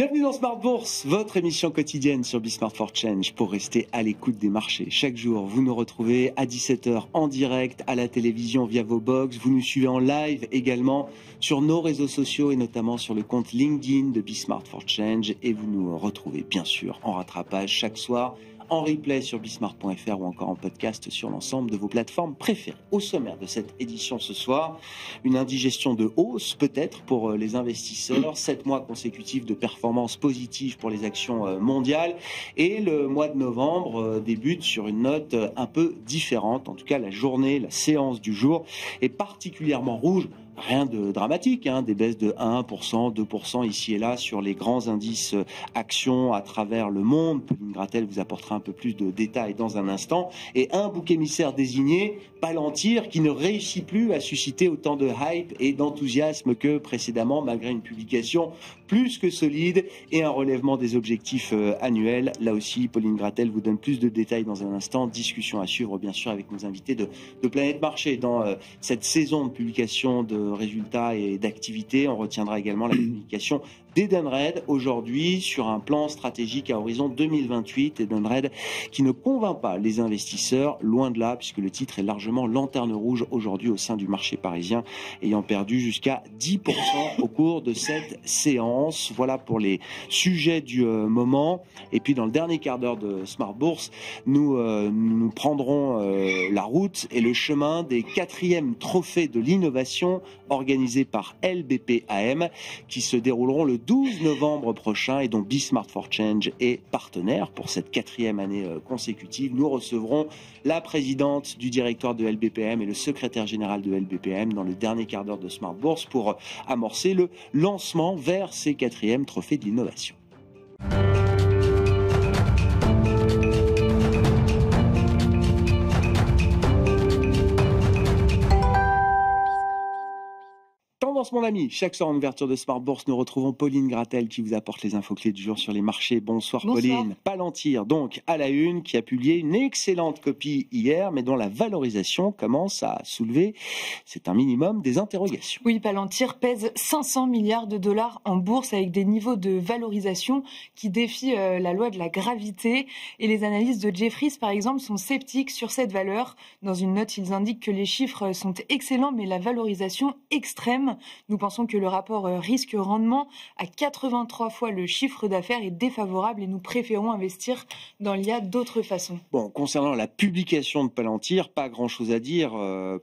Bienvenue dans Smart Bourse, votre émission quotidienne sur Smart for Change pour rester à l'écoute des marchés. Chaque jour, vous nous retrouvez à 17h en direct, à la télévision via vos box. Vous nous suivez en live également sur nos réseaux sociaux et notamment sur le compte LinkedIn de Smart for Change. Et vous nous retrouvez bien sûr en rattrapage chaque soir, en replay sur bismart.fr ou encore en podcast sur l'ensemble de vos plateformes préférées. Au sommaire de cette édition ce soir, une indigestion de hausse peut-être pour les investisseurs, 7 mois consécutifs de performances positives pour les actions mondiales et le mois de novembre débute sur une note un peu différente. En tout cas, la journée, la séance du jour est particulièrement rouge. Rien de dramatique, des baisses de 1%, 2% ici et là sur les grands indices actions à travers le monde. Pauline Gratel vous apportera un peu plus de détails dans un instant. Et un bouc émissaire désigné, Palantir, qui ne réussit plus à susciter autant de hype et d'enthousiasme que précédemment, malgré une publication plus que solide et un relèvement des objectifs annuels. Là aussi, Pauline Gratel vous donne plus de détails dans un instant. Discussion à suivre, bien sûr, avec nos invités de Planète Marché dans cette saison de publication de résultats et d'activités. On retiendra également la communication d'Edenred aujourd'hui sur un plan stratégique à horizon 2028. Edenred qui ne convainc pas les investisseurs, loin de là, puisque le titre est largement lanterne rouge aujourd'hui au sein du marché parisien, ayant perdu jusqu'à 10% au cours de cette séance. Voilà pour les sujets du moment. Et puis dans le dernier quart d'heure de Smart Bourse, nous prendrons la route et le chemin des 4e trophées de l'innovation organisés par LBP-AM qui se dérouleront le 12 novembre prochain et dont Smart for Change est partenaire pour cette 4e année consécutive. Nous recevrons la présidente du directoire de LBP-AM et le secrétaire général de LBP-AM dans le dernier quart d'heure de Smart Bourse pour amorcer le lancement vers ces 4e trophées de l'innovation. Tendance, mon ami. Chaque soir en ouverture de Smart Bourse, nous retrouvons Pauline Gratel qui vous apporte les infos clés du jour sur les marchés. Bonsoir. Pauline. Palantir, donc, à la une, qui a publié une excellente copie hier, mais dont la valorisation commence à soulever, c'est un minimum, des interrogations. Oui, Palantir pèse 500 milliards de dollars en bourse avec des niveaux de valorisation qui défient la loi de la gravité. Et les analystes de Jefferies, par exemple, sont sceptiques sur cette valeur. Dans une note, ils indiquent que les chiffres sont excellents, mais la valorisation extrême. Nous pensons que le rapport risque-rendement à 83 fois le chiffre d'affaires est défavorable et nous préférons investir dans l'IA d'autres façons. Bon, concernant la publication de Palantir, pas grand-chose à dire,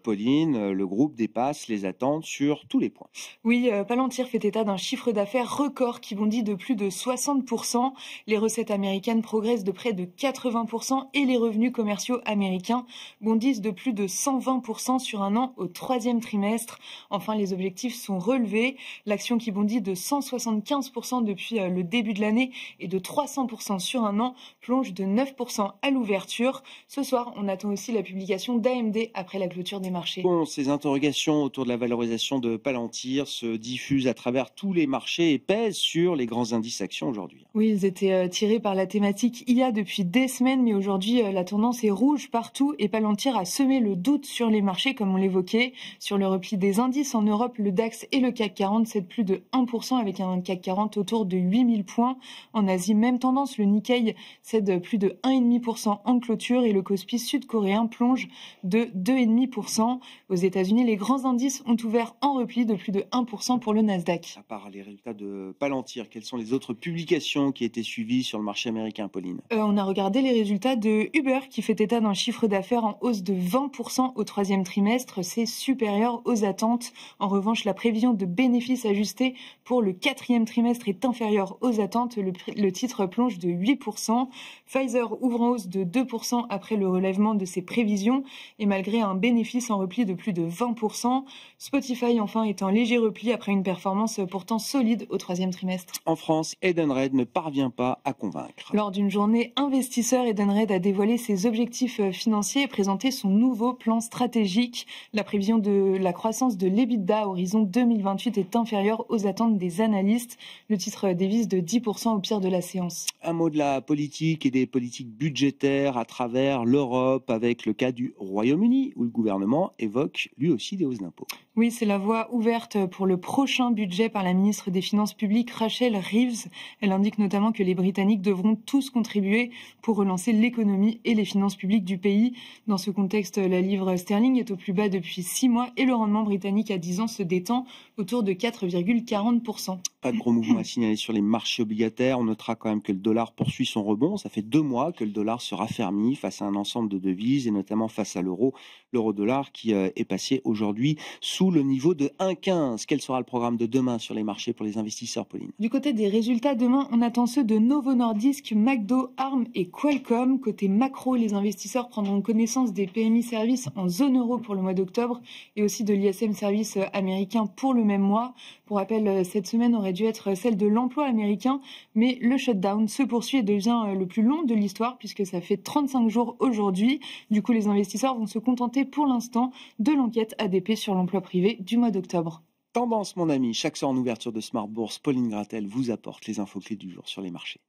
Pauline. Le groupe dépasse les attentes sur tous les points. Oui, Palantir fait état d'un chiffre d'affaires record qui bondit de plus de 60%. Les recettes américaines progressent de près de 80% et les revenus commerciaux américains bondissent de plus de 120% sur un an au 3e trimestre. Enfin, les objectifs sont relevés. L'action qui bondit de 175% depuis le début de l'année et de 300% sur un an plonge de 9% à l'ouverture. Ce soir, on attend aussi la publication d'AMD après la clôture des marchés. Bon, ces interrogations autour de la valorisation de Palantir se diffusent à travers tous les marchés et pèsent sur les grands indices actions aujourd'hui. Oui, ils étaient tirés par la thématique IA depuis des semaines, mais aujourd'hui, la tendance est rouge partout et Palantir a semé le doute sur les marchés, comme on l'évoquait. Sur le repli des indices en Europe, le DAX et le CAC 40 cèdent plus de 1% avec un CAC 40 autour de 8000 points. En Asie, même tendance, le Nikkei cède plus de 1,5% en clôture et le Kospi sud-coréen plonge de 2,5%. Aux États-Unis, les grands indices ont ouvert en repli de plus de 1% pour le Nasdaq. À part les résultats de Palantir, quelles sont les autres publications qui étaient suivies sur le marché américain, Pauline ? On a regardé les résultats de Uber qui fait état d'un chiffre d'affaires en hausse de 20% au 3e trimestre. C'est supérieur aux attentes. En revanche, la prévision de bénéfices ajustés pour le 4e trimestre est inférieure aux attentes. Le titre plonge de 8%. Pfizer ouvre en hausse de 2% après le relèvement de ses prévisions et malgré un bénéfice en repli de plus de 20%. Spotify, enfin, est en léger repli après une performance pourtant solide au 3e trimestre. En France, Edenred ne parvient pas à convaincre. Lors d'une journée investisseur, Edenred a dévoilé ses objectifs financiers et présenté son nouveau plan stratégique. La prévision de la croissance de l'EBITDA à horizon 2028 est inférieur aux attentes des analystes. Le titre dévisse de 10% au pire de la séance. Un mot de la politique et des politiques budgétaires à travers l'Europe avec le cas du Royaume-Uni où le gouvernement évoque lui aussi des hausses d'impôts. Oui, c'est la voie ouverte pour le prochain budget par la ministre des Finances publiques, Rachel Reeves. Elle indique notamment que les Britanniques devront tous contribuer pour relancer l'économie et les finances publiques du pays. Dans ce contexte, la livre sterling est au plus bas depuis 6 mois et le rendement britannique à 10 ans se détend autour de 4,40%. Pas de gros mouvements à signaler sur les marchés obligataires. On notera quand même que le dollar poursuit son rebond. Ça fait 2 mois que le dollar se raffermit face à un ensemble de devises et notamment face à l'euro. L'euro-dollar qui est passé aujourd'hui sous le niveau de 1,15. Quel sera le programme de demain sur les marchés pour les investisseurs, Pauline? Du côté des résultats, demain, on attend ceux de Novo Nordisk, McDo, Arm et Qualcomm. Côté macro, les investisseurs prendront connaissance des PMI services en zone euro pour le mois d'octobre et aussi de l'ISM service américain pour le même mois. Pour rappel, cette semaine aurait dû être celle de l'emploi américain, mais le shutdown se poursuit et devient le plus long de l'histoire puisque ça fait 35 jours aujourd'hui. Du coup, les investisseurs vont se contenter pour l'instant de l'enquête ADP sur l'emploi privé du mois d'octobre. Tendance, mon ami. Chaque soir en ouverture de Smart Bourse, Pauline Gratel vous apporte les infos clés du jour sur les marchés.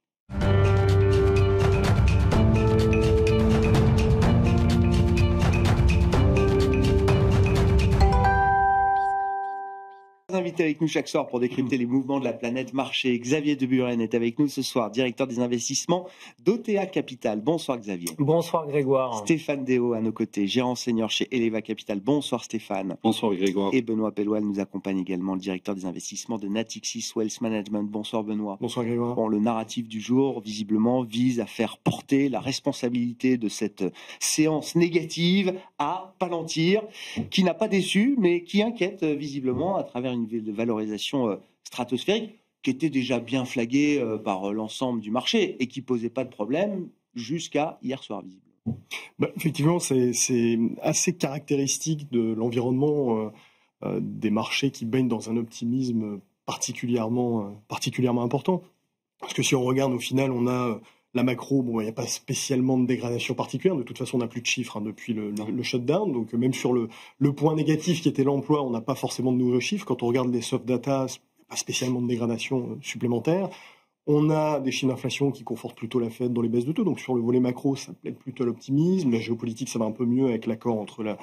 Invité avec nous chaque soir pour décrypter les mouvements de la planète marché. Xavier Deburen est avec nous ce soir, directeur des investissements d'OTA Capital. Bonsoir Xavier. Bonsoir Grégoire. Stéphane Déo à nos côtés, gérant senior chez Eleva Capital. Bonsoir Stéphane. Bonsoir Grégoire. Et Benoît Pelloual nous accompagne également, le directeur des investissements de Natixis Wealth Management. Bonsoir Benoît. Bonsoir Grégoire. Bon, le narratif du jour, visiblement, vise à faire porter la responsabilité de cette séance négative à Palantir, qui n'a pas déçu, mais qui inquiète visiblement à travers une valorisation stratosphérique qui était déjà bien flaguée par l'ensemble du marché et qui posait pas de problème jusqu'à hier soir visiblement. Effectivement, c'est assez caractéristique de l'environnement des marchés qui baignent dans un optimisme particulièrement important. Parce que si on regarde au final, on a la macro, il n'y a pas spécialement de dégradation particulière. De toute façon, on n'a plus de chiffres depuis le shutdown. Donc même sur le point négatif qui était l'emploi, on n'a pas forcément de nouveaux chiffres. Quand on regarde les soft data, pas spécialement de dégradation supplémentaire. On a des chiffres d'inflation qui confortent plutôt la Fed dans les baisses de taux. Donc sur le volet macro, ça plaide plutôt à l'optimisme. La géopolitique, ça va un peu mieux avec l'accord entre la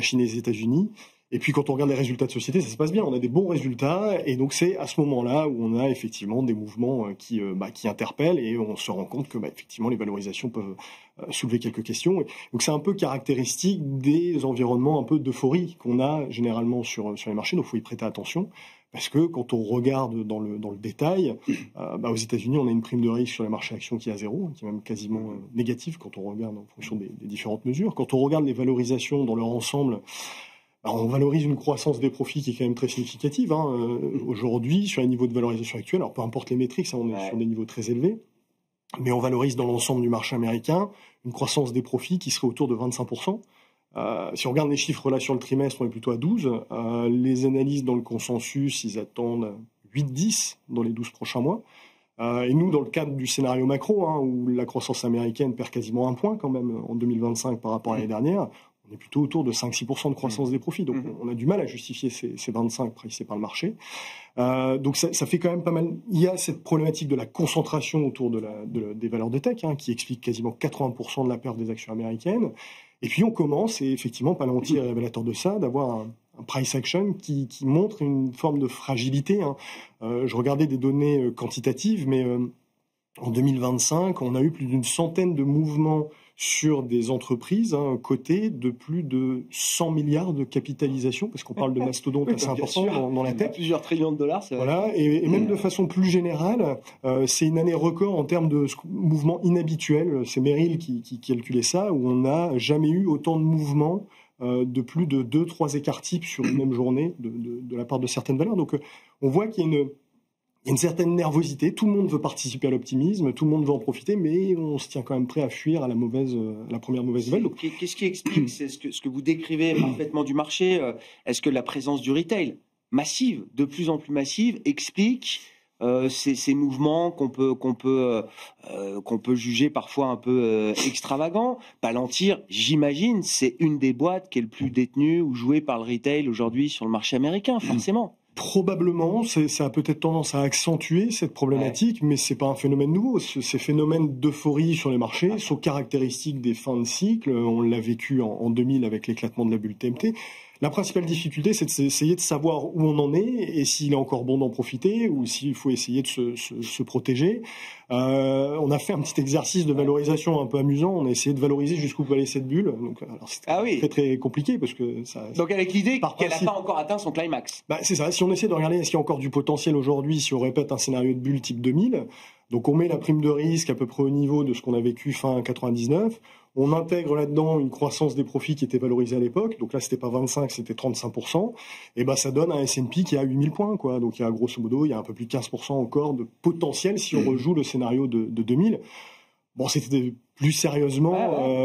Chine et les États-Unis. Et puis quand on regarde les résultats de société, ça se passe bien. On a des bons résultats et donc c'est à ce moment-là où on a effectivement des mouvements qui interpellent et on se rend compte que effectivement les valorisations peuvent soulever quelques questions. Donc c'est un peu caractéristique des environnements un peu d'euphorie qu'on a généralement sur les marchés. Donc il faut y prêter attention. Parce que quand on regarde dans le détail, aux États-Unis, on a une prime de risque sur les marchés actions qui est à 0, qui est même quasiment négative quand on regarde en fonction des différentes mesures. Quand on regarde les valorisations dans leur ensemble, on valorise une croissance des profits qui est quand même très significative. Aujourd'hui, sur les niveaux de valorisation actuels, alors peu importe les métriques, on est sur des niveaux très élevés, mais on valorise dans l'ensemble du marché américain une croissance des profits qui serait autour de 25%. Si on regarde les chiffres là sur le trimestre, on est plutôt à 12. Les analystes dans le consensus, ils attendent 8-10 dans les 12 prochains mois. Et nous, dans le cadre du scénario macro, où la croissance américaine perd quasiment 1 point quand même en 2025 par rapport à l'année dernière, on est plutôt autour de 5-6% de croissance des profits. Donc on a du mal à justifier ces 25 pricés par le marché. Donc ça fait quand même pas mal. Il y a cette problématique de la concentration autour des valeurs de tech, qui explique quasiment 80% de la perte des actions américaines. Et puis on commence, et effectivement Palantir est révélateur de ça, d'avoir un price action qui montre une forme de fragilité. Je regardais des données quantitatives, mais en 2025, on a eu plus d'une centaine de mouvements sur des entreprises cotées de plus de 100 milliards de capitalisation, parce qu'on parle de mastodontes assez importants dans la tech. Plusieurs trillions de dollars, c'est vrai. Voilà, et même de façon plus générale, c'est une année record en termes de mouvements inhabituels. C'est Merrill qui calculait ça, où on n'a jamais eu autant de mouvements de plus de 2-3 écarts types sur une même journée de la part de certaines valeurs. Donc on voit qu'il y a une certaine nervosité, tout le monde veut participer à l'optimisme, tout le monde veut en profiter, mais on se tient quand même prêt à fuir à la première mauvaise nouvelle. Donc, qu'est-ce qui explique ce que vous décrivez parfaitement du marché? Est-ce que la présence du retail massive, de plus en plus massive, explique ces mouvements qu'on peut juger parfois un peu extravagants? Palantir, j'imagine, c'est une des boîtes qui est le plus détenue ou jouée par le retail aujourd'hui sur le marché américain, forcément. Probablement, ça a peut-être tendance à accentuer cette problématique, mais c'est pas un phénomène nouveau. Ces phénomènes d'euphorie sur les marchés sont caractéristiques des fins de cycle. On l'a vécu en 2000 avec l'éclatement de la bulle TMT. La principale difficulté, c'est d'essayer de savoir où on en est et s'il est encore bon d'en profiter ou s'il faut essayer de se protéger. On a fait un petit exercice de valorisation un peu amusant. On a essayé de valoriser jusqu'où peut aller cette bulle. Donc, alors c'est très très compliqué parce que ça. Donc avec l'idée qu'elle n'a pas encore atteint son climax. C'est ça. Si on essaie de regarder est-ce qu'il y a encore du potentiel aujourd'hui, si on répète un scénario de bulle type 2000, donc on met la prime de risque à peu près au niveau de ce qu'on a vécu fin 99. On intègre là-dedans une croissance des profits qui était valorisée à l'époque. Donc là, c'était pas 25, c'était 35%. Et ça donne un S&P qui est à 8000 points, quoi. Donc il y a grosso modo, il y a un peu plus de 15% encore de potentiel si on rejoue le scénario de 2000. Bon, c'était plus sérieusement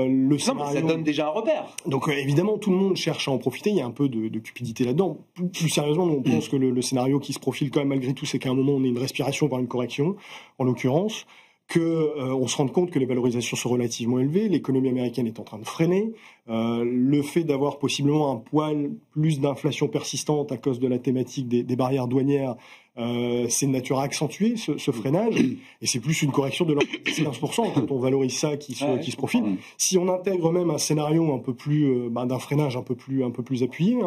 le scénario. Non, mais ça donne déjà un repère. Donc évidemment, tout le monde cherche à en profiter. Il y a un peu de cupidité là-dedans. Plus sérieusement, on pense que le scénario qui se profile quand même malgré tout, c'est qu'à un moment, on ait une respiration par une correction, en l'occurrence. On se rende compte que les valorisations sont relativement élevées, l'économie américaine est en train de freiner, le fait d'avoir possiblement un poil plus d'inflation persistante à cause de la thématique des barrières douanières, c'est de nature à accentuer ce freinage, et c'est plus une correction de l'ordre de 15% quand on valorise ça qui se profile. Si on intègre même un scénario un peu plus d'un freinage un peu plus appuyé,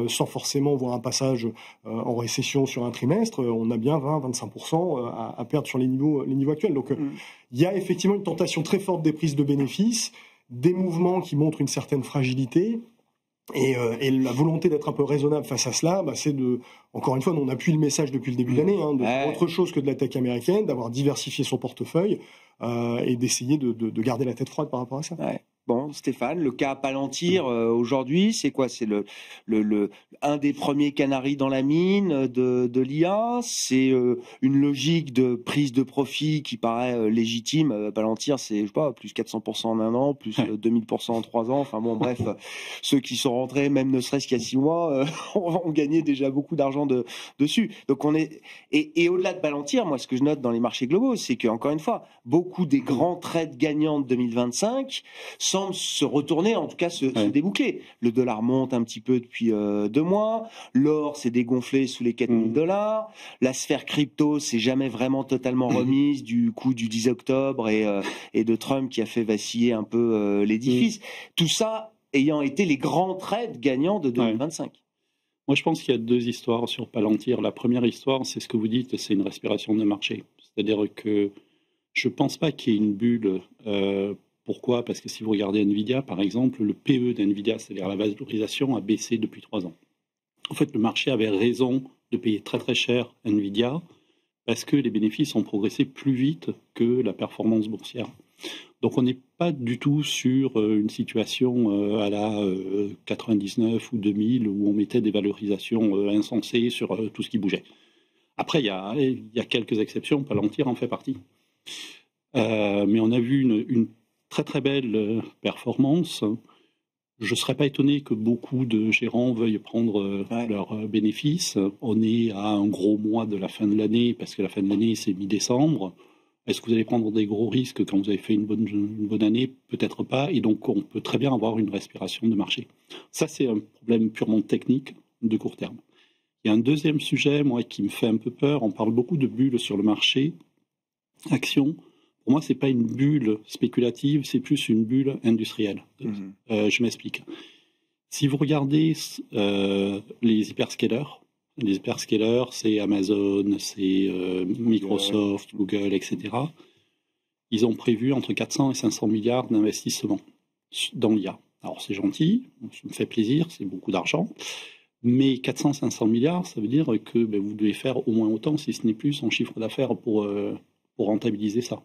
sans forcément voir un passage en récession sur un trimestre, on a bien 20-25% à perdre sur les niveaux actuels. Donc il y a effectivement une tentation très forte des prises de bénéfices, des mouvements qui montrent une certaine fragilité. Et la volonté d'être un peu raisonnable face à cela, c'est encore une fois, on appuie le message depuis le début de l'année, de faire autre chose que de la tech américaine, d'avoir diversifié son portefeuille et d'essayer de garder la tête froide par rapport à ça. Ouais. Bon, Stéphane, le cas Palantir aujourd'hui, c'est quoi? C'est un des premiers canaris dans la mine de l'IA. C'est une logique de prise de profit qui paraît légitime. Palantir, c'est je sais pas, plus 400% en un an, plus 2000% en 3 ans. Enfin bon, bref, ceux qui sont rentrés, même ne serait-ce qu'il y a 6 mois, ont gagné déjà beaucoup d'argent dessus. Donc on est et au-delà de Palantir, moi ce que je note dans les marchés globaux, c'est que encore une fois, beaucoup des grands trades gagnants de 2025 semble se retourner, en tout cas se déboucler. Le dollar monte un petit peu depuis 2 mois. L'or s'est dégonflé sous les $4000. La sphère crypto s'est jamais vraiment totalement remise du coup du 10 octobre et de Trump qui a fait vaciller un peu l'édifice. Tout ça ayant été les grands trades gagnants de 2025. Moi, je pense qu'il y a 2 histoires sur Palantir. La première histoire, c'est ce que vous dites, c'est une respiration de marché. C'est-à-dire que je ne pense pas qu'il y ait une bulle. Pourquoi? Parce que si vous regardez Nvidia, par exemple, le PE d'Nvidia, c'est-à-dire la valorisation, a baissé depuis 3 ans. En fait, le marché avait raison de payer très très cher Nvidia parce que les bénéfices ont progressé plus vite que la performance boursière. Donc on n'est pas du tout sur une situation à la 99 ou 2000 où on mettait des valorisations insensées sur tout ce qui bougeait. Après, il y a quelques exceptions, Palantir en fait partie. Mais on a vu une très très belle performance. Je ne serais pas étonné que beaucoup de gérants veuillent prendre leurs bénéfices. On est à un gros mois de la fin de l'année, parce que la fin de l'année, c'est mi-décembre. Est-ce que vous allez prendre des gros risques quand vous avez fait une bonne année? Peut-être pas. Et donc, on peut très bien avoir une respiration de marché. Ça, c'est un problème purement technique de court terme. Il y a un deuxième sujet, moi, qui me fait un peu peur. On parle beaucoup de bulles sur le marché. Action. Pour moi, ce n'est pas une bulle spéculative, c'est plus une bulle industrielle. Je m'explique. Si vous regardez les hyperscalers, c'est Amazon, c'est Microsoft, Google, etc. Ils ont prévu entre 400 et 500 milliards d'investissements dans l'IA. Alors c'est gentil, ça me fait plaisir, c'est beaucoup d'argent. Mais 400-500 milliards, ça veut dire que vous devez faire au moins autant, si ce n'est plus, en chiffre d'affaires pour rentabiliser ça.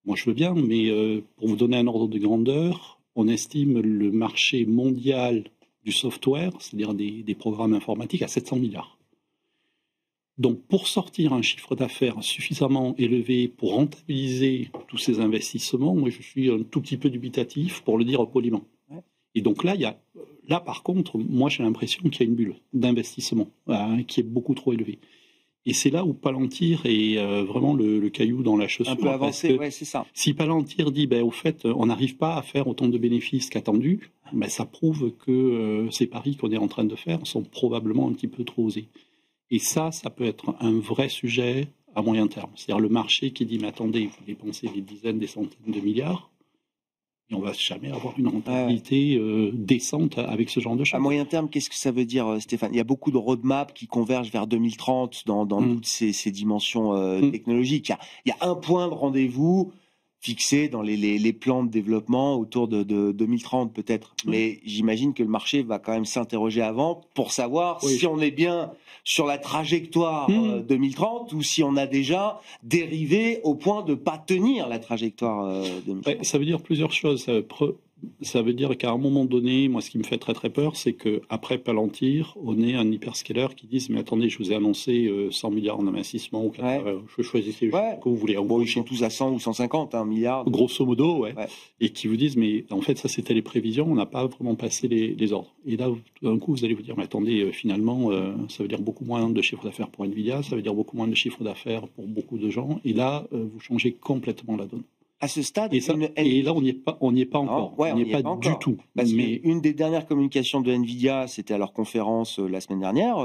Moi, je veux bien, mais pour vous donner un ordre de grandeur, on estime le marché mondial du software, c'est-à-dire des programmes informatiques, à 700 milliards. Donc, pour sortir un chiffre d'affaires suffisamment élevé pour rentabiliser tous ces investissements, moi, je suis un tout petit peu dubitatif, pour le dire poliment. Et donc là, par contre, moi, j'ai l'impression qu'il y a une bulle d'investissement qui est beaucoup trop élevée. Et c'est là où Palantir est vraiment le caillou dans la chaussure. Un peu avancé, c'est ça. Si Palantir dit, au fait, on n'arrive pas à faire autant de bénéfices qu'attendu, ça prouve que ces paris qu'on est en train de faire sont probablement un petit peu trop osés. Et ça peut être un vrai sujet à moyen terme. C'est-à-dire le marché qui dit, mais attendez, vous dépensez des dizaines, des centaines de milliards, et on ne va jamais avoir une rentabilité décente avec ce genre de choses. À moyen terme, qu'est-ce que ça veut dire, Stéphane? Il y a beaucoup de roadmaps qui convergent vers 2030 dans toutes ces dimensions technologiques. Il y a un point de rendez-vous fixé dans les plans de développement autour de 2030 peut-être. Mais j'imagine que le marché va quand même s'interroger avant pour savoir si on est bien sur la trajectoire 2030 ou si on a déjà dérivé au point de ne pas tenir la trajectoire 2030. Ça veut dire plusieurs choses. Ça veut dire qu'à un moment donné, moi, ce qui me fait très très peur, c'est qu'après Palantir, on est un hyperscaler qui dise, mais attendez, je vous ai annoncé 100 milliards en investissement, ou je choisissez ce que vous voulez. Bon, ils sont tous à 100 ou 150 milliards. Grosso modo, et qui vous disent, mais en fait, ça c'était les prévisions, on n'a pas vraiment passé les ordres. Et là, tout d'un coup, vous allez vous dire, mais attendez, finalement, ça veut dire beaucoup moins de chiffre d'affaires pour Nvidia, ça veut dire beaucoup moins de chiffre d'affaires pour beaucoup de gens, et là, vous changez complètement la donne. À ce stade, et là, on n'y est pas encore. On n'y est pas du tout. Parce qu'une des dernières communications de Nvidia, c'était à leur conférence la semaine dernière.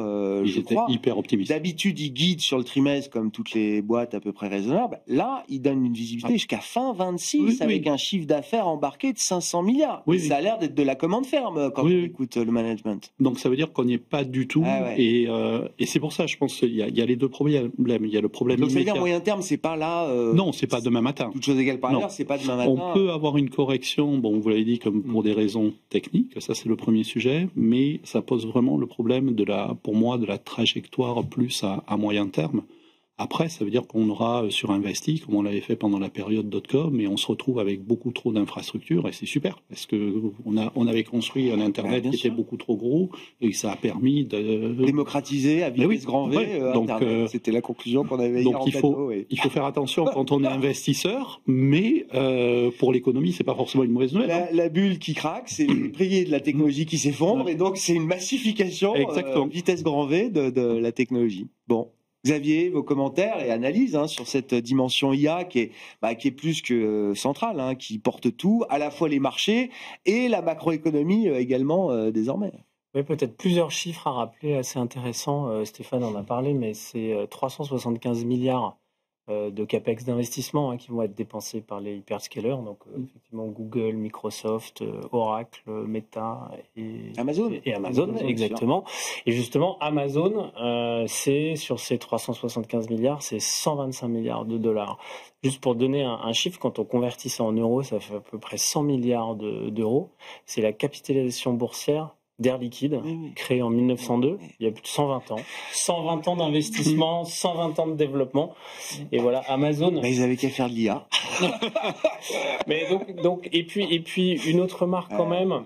Ils étaient hyper optimistes. D'habitude, ils guident sur le trimestre comme toutes les boîtes à peu près raisonnables. Là, ils donnent une visibilité jusqu'à fin 26 avec un chiffre d'affaires embarqué de 500 milliards. Ça a l'air d'être de la commande ferme quand on écoute le management. Donc ça veut dire qu'on n'y est pas du tout. Et c'est pour ça, je pense qu'il y a les deux problèmes. Il y a le problème donc immédiat. Ça veut dire moyen terme, c'est pas là. Non, c'est pas demain matin. Toute chose égale par ailleurs, c'est pas demain matin. On peut avoir une correction, bon, vous l'avez dit, comme pour des raisons techniques, ça c'est le premier sujet, mais ça pose vraiment le problème pour moi, de la trajectoire plus à moyen terme. Après, ça veut dire qu'on aura surinvesti, comme on l'avait fait pendant la période .com, et on se retrouve avec beaucoup trop d'infrastructures, et c'est super, parce qu'on avait construit un Internet qui était beaucoup trop gros, et ça a permis de démocratiser à vitesse grand V Internet. C'était la conclusion qu'on avait hier en plateau. Il faut faire attention quand on est investisseur, mais pour l'économie, c'est pas forcément une mauvaise nouvelle. La bulle qui craque, c'est les prix de la technologie qui s'effondrent, et donc c'est une massification vitesse grand V de la technologie. Bon. Xavier, vos commentaires et analyses sur cette dimension IA qui est plus que centrale, qui porte tout, à la fois les marchés et la macroéconomie également désormais. Oui, peut-être plusieurs chiffres à rappeler assez intéressants. Stéphane en a parlé, mais c'est 375 milliards de capex d'investissement qui vont être dépensés par les hyperscalers, donc effectivement Google, Microsoft, Oracle, Meta et Amazon, exactement. Et justement, Amazon, c'est sur ces 375 milliards, c'est 125 milliards de dollars. Juste pour donner un chiffre, quand on convertit ça en euros, ça fait à peu près 100 milliards d'euros. C'est la capitalisation boursière d'Air Liquide, créé en 1902, il y a plus de 120 ans. 120 ans d'investissement, 120 ans de développement. Et voilà, Amazon... ils avaient qu'à faire de l'IA. Mais donc, et puis une autre remarque quand même,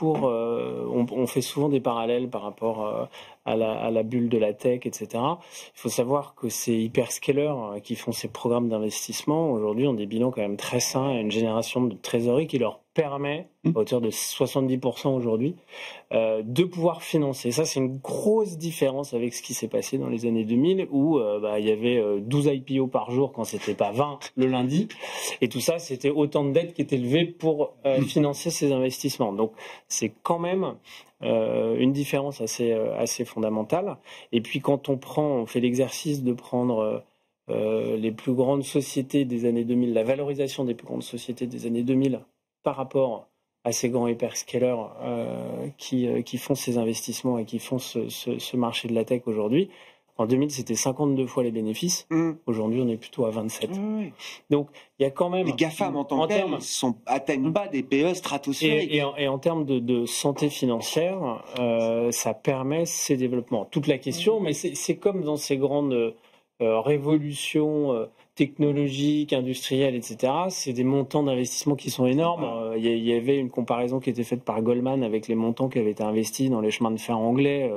on fait souvent des parallèles par rapport à la bulle de la tech, etc. Il faut savoir que ces hyperscalers qui font ces programmes d'investissement, aujourd'hui, ont des bilans quand même très sains et une génération de trésorerie qui leur permet, à hauteur de 70% aujourd'hui, de pouvoir financer. Ça, c'est une grosse différence avec ce qui s'est passé dans les années 2000 où il y avait 12 IPO par jour quand c'était pas 20 le lundi. Et tout ça, c'était autant de dettes qui étaient levées pour financer ces investissements. Donc, c'est quand même une différence assez fondamentale. Et puis, quand on fait l'exercice de prendre les plus grandes sociétés des années 2000, la valorisation des plus grandes sociétés des années 2000 par rapport à ces grands hyperscalers qui font ces investissements et qui font ce marché de la tech aujourd'hui. En 2000, c'était 52 fois les bénéfices. Aujourd'hui, on est plutôt à 27. Donc, il y a quand même... Les GAFAM en tant que tels atteignent pas des PE stratosphériques. Et en termes de santé financière, ça permet ces développements. Toute la question, mais c'est comme dans ces grandes révolutions technologiques, industrielles, etc. C'est des montants d'investissement qui sont énormes. Il y avait une comparaison qui était faite par Goldman avec les montants qui avaient été investis dans les chemins de fer anglais.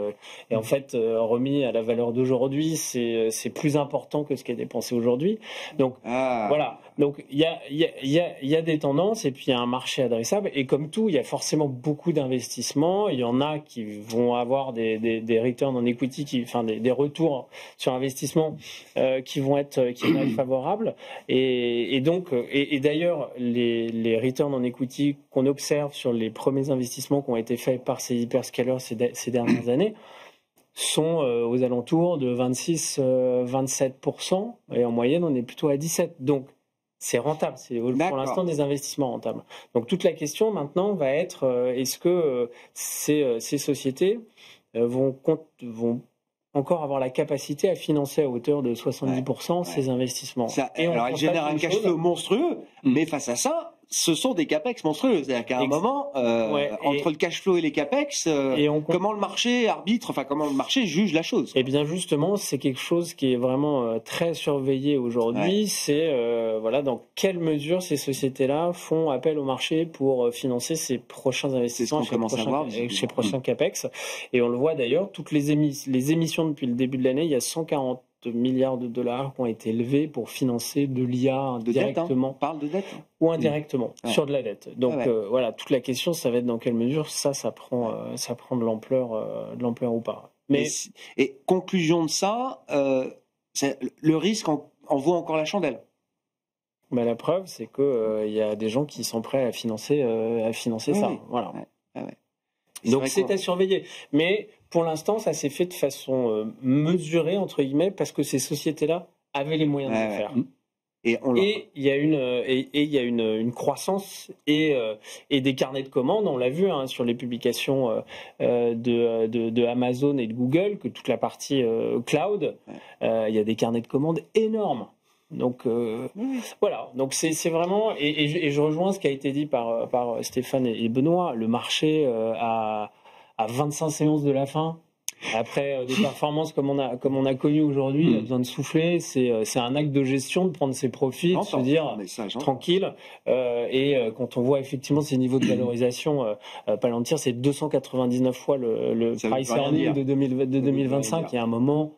Et en fait, remis à la valeur d'aujourd'hui, c'est plus important que ce qui est dépensé aujourd'hui. Donc, voilà. Donc, il y a des tendances et puis il y a un marché adressable. Et comme tout, il y a forcément beaucoup d'investissements. Il y en a qui vont avoir des returns on equity, des retours sur investissement qui vont être favorables. Et donc, et d'ailleurs, les returns on equity qu'on observe sur les premiers investissements qui ont été faits par ces hyperscalers ces dernières années sont aux alentours de 26-27%, et en moyenne, on est plutôt à 17%. Donc, c'est rentable, c'est pour l'instant des investissements rentables. Donc, toute la question maintenant va être, est-ce que ces sociétés vont encore avoir la capacité à financer à hauteur de 70% ces investissements. Alors, elles génèrent un cash flow monstrueux, mais face à ça, ce sont des capex monstrueux. C'est-à-dire qu'à un moment, entre le cash flow et les capex, comment le marché arbitre, enfin comment le marché juge la chose. Et bien justement, c'est quelque chose qui est vraiment très surveillé aujourd'hui. C'est dans quelle mesure ces sociétés-là font appel au marché pour financer ces prochains investissements, ces prochains capex. Et on le voit d'ailleurs, toutes les émissions depuis le début de l'année, il y a 140 milliards de dollars qui ont été levés pour financer de l'IA directement. On parle de dette ou indirectement sur de la dette. Donc toute la question, ça va être dans quelle mesure ça prend de l'ampleur ou pas. Et conclusion de ça, le risque en vaut encore la chandelle. La preuve, c'est que y a des gens qui sont prêts à financer ça. Voilà. Donc c'est à surveiller. Mais pour l'instant, ça s'est fait de façon mesurée, entre guillemets, parce que ces sociétés-là avaient les moyens de le faire. Et il y a une croissance et des carnets de commandes. On l'a vu sur les publications de Amazon et de Google, que toute la partie cloud, il y a des carnets de commandes énormes. Donc voilà, donc c'est vraiment et je rejoins ce qui a été dit par Stéphane et Benoît. Le marché à 25 séances de la fin, après des performances comme on a connu aujourd'hui, il a besoin de souffler. C'est un acte de gestion de prendre ses profits, de se dire tranquille. Quand on voit effectivement ces niveaux de valorisation, Palantir, c'est 299 fois le price earning de 2025. Il y a un moment,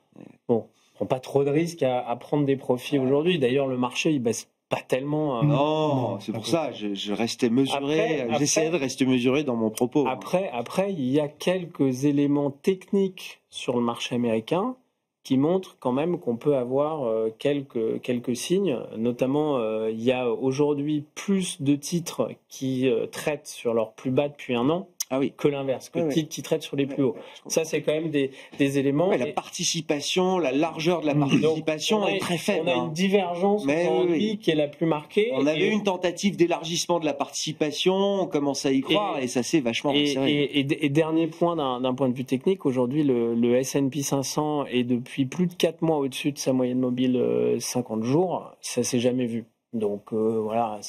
on prend pas trop de risques à prendre des profits aujourd'hui. D'ailleurs, le marché, il baisse pas tellement. Non, c'est pour ça, je restais mesuré. J'essayais de rester mesuré dans mon propos. Après, il y a quelques éléments techniques sur le marché américain qui montrent quand même qu'on peut avoir quelques signes. Notamment, il y a aujourd'hui plus de titres qui traitent sur leur plus bas depuis un an. Que l'inverse, que titres qui traitent sur les plus hauts. Ça, c'est quand même des éléments. La participation, la largeur de la participation est très faible. On a une divergence aujourd'hui qui est la plus marquée. On avait une tentative d'élargissement de la participation, on commence à y croire et ça s'est vachement resserré. Et dernier point d'un point de vue technique, aujourd'hui le S&P 500 est depuis plus de 4 mois au-dessus de sa moyenne mobile 50 jours. Ça s'est jamais vu. Donc voilà,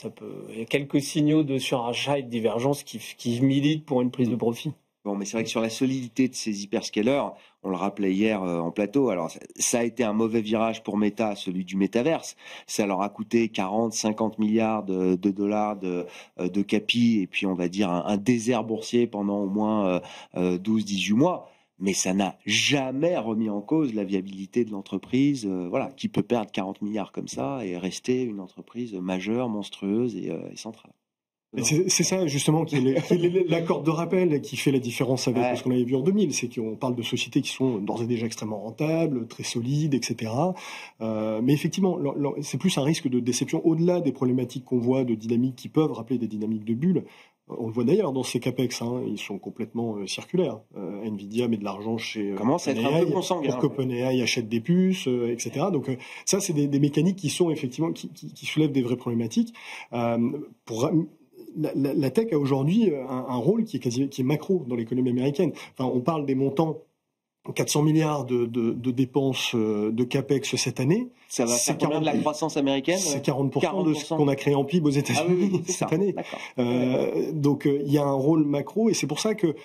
il y a quelques signaux de surachat et de divergence qui militent pour une prise de profit. Bon, mais c'est vrai que sur la solidité de ces hyperscalers, on le rappelait hier en plateau, alors ça a été un mauvais virage pour Meta, celui du métaverse. Ça leur a coûté 40-50 milliards de dollars de capi et puis on va dire un désert boursier pendant au moins 12-18 mois. Mais ça n'a jamais remis en cause la viabilité de l'entreprise, qui peut perdre 40 milliards comme ça et rester une entreprise majeure, monstrueuse et centrale. C'est ça justement qui est l'accord de rappel qui fait la différence avec ce qu'on avait vu en 2000, c'est qu'on parle de sociétés qui sont d'ores et déjà extrêmement rentables, très solides, etc. Mais effectivement, c'est plus un risque de déception au-delà des problématiques qu'on voit de dynamiques qui peuvent rappeler des dynamiques de bulles. On le voit d'ailleurs dans ces capex, ils sont complètement circulaires. Nvidia met de l'argent chez OpenAI pour qu'OpenAI achète des puces, etc. Donc ça, c'est des mécaniques qui sont effectivement qui soulèvent des vraies problématiques. La tech a aujourd'hui un rôle qui est macro dans l'économie américaine. Enfin, on parle des montants 400 milliards de dépenses de capex cette année. Ça va faire combien de la croissance américaine? C'est 40% de ce qu'on a créé en PIB aux États-Unis cette année. Donc il y a un rôle macro et c'est pour ça que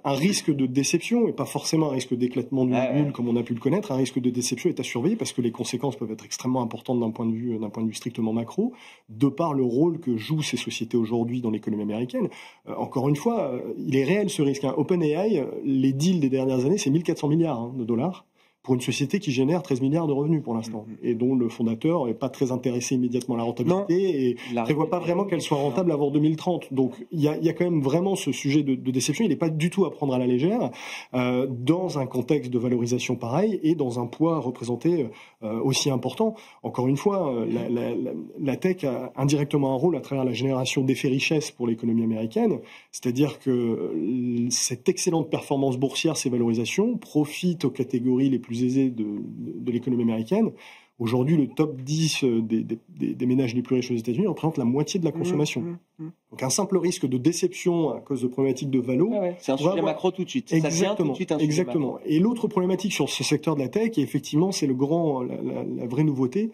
un risque de déception, et pas forcément un risque d'éclatement de bulle comme on a pu le connaître, un risque de déception est à surveiller parce que les conséquences peuvent être extrêmement importantes d'un point de vue strictement macro, de par le rôle que jouent ces sociétés aujourd'hui dans l'économie américaine. Encore une fois, il est réel ce risque. OpenAI, les deals des dernières années, c'est 1400 milliards de dollars. pour une société qui génère 13 milliards de revenus pour l'instant, et dont le fondateur n'est pas très intéressé immédiatement à la rentabilité, et ne prévoit pas vraiment qu'elle soit rentable avant 2030. Donc il y a quand même vraiment ce sujet de déception, il n'est pas du tout à prendre à la légère, dans un contexte de valorisation pareil, et dans un poids représenté aussi important. Encore une fois, la tech a indirectement un rôle à travers la génération d'effets richesses pour l'économie américaine, c'est-à-dire que cette excellente performance boursière, ces valorisations, profitent aux catégories les plus aisées de l'économie américaine. Aujourd'hui, le top 10 des ménages les plus riches aux États-Unis représente la moitié de la consommation. Donc un simple risque de déception à cause de problématiques de valo. C'est un sujet macro tout de suite. Exactement. Ça devient tout de suite un sujet macro. Et l'autre problématique sur ce secteur de la tech, effectivement, c'est la vraie nouveauté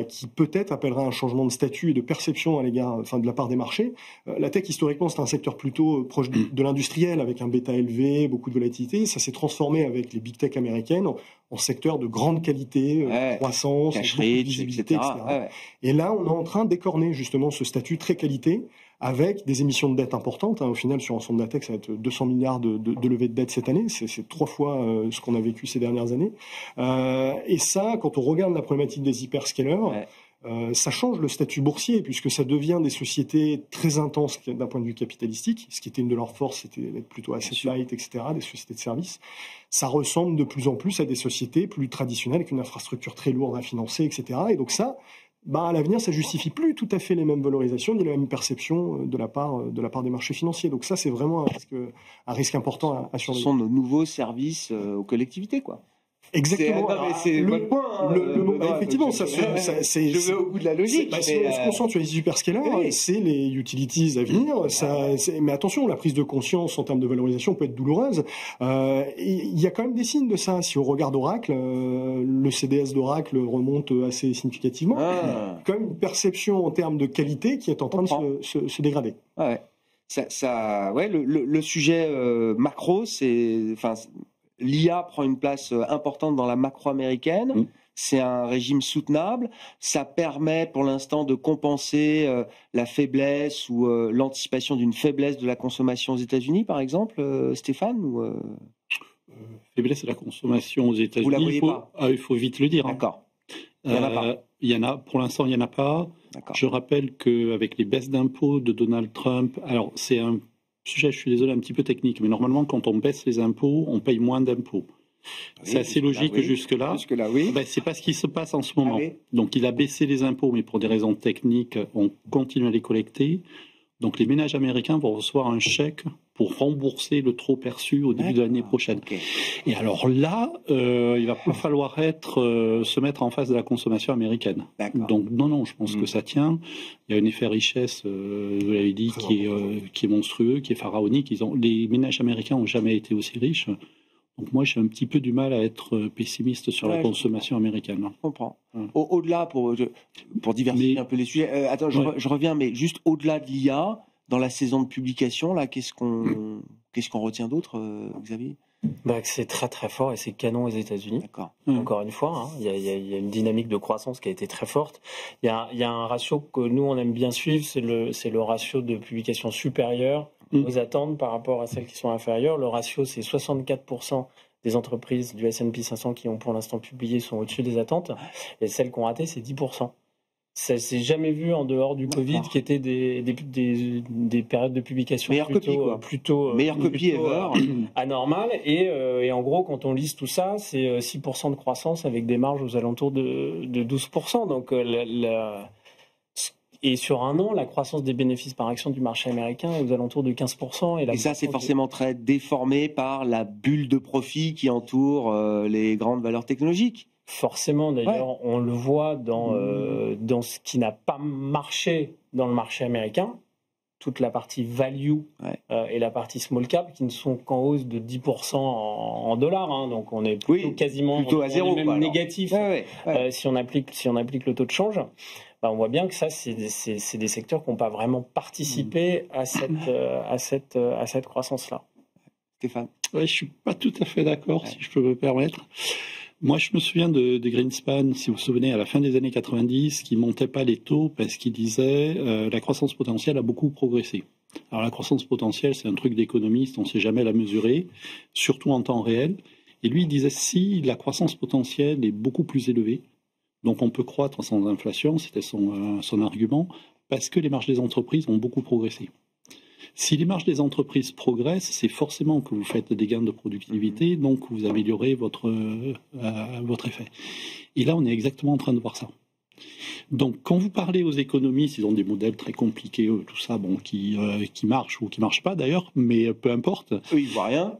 qui peut-être appellera un changement de statut et de perception à l'égard, de la part des marchés. La tech, historiquement, c'est un secteur plutôt proche de l'industriel, avec un bêta élevé, beaucoup de volatilité. Ça s'est transformé avec les big tech américaines en secteur de grande qualité, croissance, cash beaucoup de rich, visibilité, etc. Et là, on est en train d'écorner justement ce statut très qualité, avec des émissions de dette importantes. Au final, sur l'ensemble de la tech, ça va être 200 milliards de levée de dette cette année. C'est 3 fois ce qu'on a vécu ces dernières années. Et ça, quand on regarde la problématique des hyperscalers, ça change le statut boursier, puisque ça devient des sociétés très intenses d'un point de vue capitalistique. Ce qui était une de leurs forces, c'était d'être plutôt asset light, etc., des sociétés de services. Ça ressemble de plus en plus à des sociétés plus traditionnelles, avec une infrastructure très lourde à financer, etc. Et donc ça, à l'avenir, ça justifie plus tout à fait les mêmes valorisations ni la même perception de la part des marchés financiers. Donc ça, c'est vraiment un risque important à surveiller. Ce sont nos nouveaux services aux collectivités, quoi. Exactement. C'est votre point. Effectivement, c'est. Je vais au bout de la logique. Si on se concentre sur les hyperscalers, c'est les utilities à venir. Mais attention, la prise de conscience en termes de valorisation peut être douloureuse. Il y a quand même des signes de ça. Si on regarde Oracle, le CDS d'Oracle remonte assez significativement. Quand même une perception en termes de qualité qui est en train de se dégrader. Le sujet macro, l'IA prend une place importante dans la macro américaine. C'est un régime soutenable. Ça permet pour l'instant de compenser la faiblesse ou l'anticipation d'une faiblesse de la consommation aux États-Unis, par exemple, Stéphane Faiblesse de la consommation aux États-Unis. Vous la voyez pas il faut vite le dire. D'accord. Il y en a pas. Pour l'instant, il n'y en a pas. Je rappelle qu'avec les baisses d'impôts de Donald Trump, alors c'est un sujet, je suis désolé, un petit peu technique, mais normalement, quand on baisse les impôts, on paye moins d'impôts. C'est assez logique jusque-là. Jusque-là, oui. C'est pas ce qui se passe en ce moment. Donc, il a baissé les impôts, mais pour des raisons techniques, on continue à les collecter. Donc, les ménages américains vont recevoir un chèque pour rembourser le trop perçu au début de l'année prochaine. Et alors là, il va pas falloir se mettre en face de la consommation américaine. Donc non, je pense que ça tient. Il y a un effet richesse, vous l'avez dit, qui est monstrueux, qui est pharaonique. Les ménages américains n'ont jamais été aussi riches. Donc moi, j'ai un petit peu du mal à être pessimiste sur la consommation américaine. Je comprends. Au-delà, pour diversifier un peu les sujets, je reviens, mais juste au-delà de l'IA, dans la saison de publication, là, qu'est-ce qu'on retient d'autre, Xavier ? C'est très très fort et c'est canon aux États-Unis. D'accord. Encore une fois, il y a une dynamique de croissance qui a été très forte. Il y a un ratio que nous on aime bien suivre, c'est le ratio de publication supérieure aux attentes par rapport à celles qui sont inférieures. Le ratio, c'est 64% des entreprises du S&P 500 qui ont pour l'instant publié sont au-dessus des attentes, et celles qui ont raté, c'est 10%. Ça s'est jamais vu en dehors du Covid, qui étaient des périodes de publication plutôt anormales. Et en gros, quand on lise tout ça, c'est 6% de croissance avec des marges aux alentours de 12%. Donc, et sur un an, la croissance des bénéfices par action du marché américain est aux alentours de 15%. Et ça, c'est forcément très déformé par la bulle de profit qui entoure les grandes valeurs technologiques. Forcément, d'ailleurs, on le voit dans ce qui n'a pas marché dans le marché américain, toute la partie value et la partie small cap qui ne sont qu'en hausse de 10% en dollars. Donc on est plutôt à zéro, même négatif. Si on applique le taux de change. On voit bien que ça, c'est des secteurs qui n'ont pas vraiment participé à cette croissance-là. Stéphane ? Je ne suis pas tout à fait d'accord, si je peux me permettre. Moi, je me souviens de Greenspan, si vous vous souvenez, à la fin des années 90, qui montait pas les taux parce qu'il disait la croissance potentielle a beaucoup progressé. Alors la croissance potentielle, c'est un truc d'économiste, on ne sait jamais la mesurer, surtout en temps réel. Et lui, il disait, si la croissance potentielle est beaucoup plus élevée, donc on peut croître sans inflation, c'était son argument, parce que les marges des entreprises ont beaucoup progressé. Si les marges des entreprises progressent, c'est forcément que vous faites des gains de productivité, donc vous améliorez votre effet. Et là, on est exactement en train de voir ça. Donc, quand vous parlez aux économistes, ils ont des modèles très compliqués, tout ça, bon, qui marchent ou qui marchent pas d'ailleurs, mais peu importe. Eux, ils voient rien.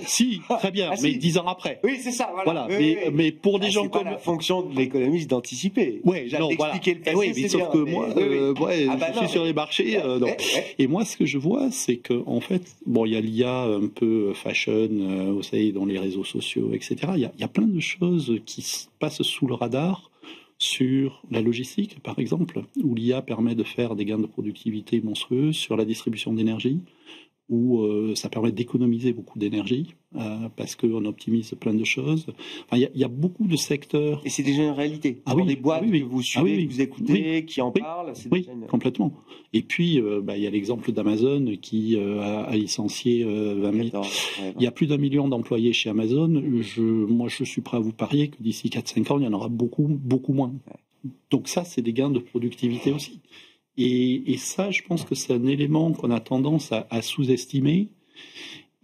Si, très bien, mais si. 10 ans après. Oui, c'est ça, voilà. Oui, mais pour des gens c'est comme... pas la fonction de l'économiste d'anticiper. Ouais, non, voilà. Expliquer le passé, Oui, mais sauf que moi, je suis sur les marchés. Donc. Et moi, ce que je vois, c'est que en fait, bon, il y a l'IA un peu fashion, vous savez, dans les réseaux sociaux, etc. Il y a plein de choses qui passent sous le radar sur la logistique, par exemple, où l'IA permet de faire des gains de productivité monstrueux, sur la distribution d'énergie, où ça permet d'économiser beaucoup d'énergie, parce qu'on optimise plein de choses. Enfin, il y a beaucoup de secteurs... Et c'est déjà une réalité. Ah oui, des boîtes oui, que vous suivez, que vous écoutez, qui en parlent. C'est oui, déjà une... complètement. Et puis, il y a l'exemple d'Amazon qui a licencié 20 000... Il y a plus d'1 million d'employés chez Amazon. Moi, je suis prêt à vous parier que d'ici 4-5 ans, il y en aura beaucoup, beaucoup moins. Ouais. Donc ça, c'est des gains de productivité aussi. Et ça, je pense que c'est un élément qu'on a tendance à sous-estimer.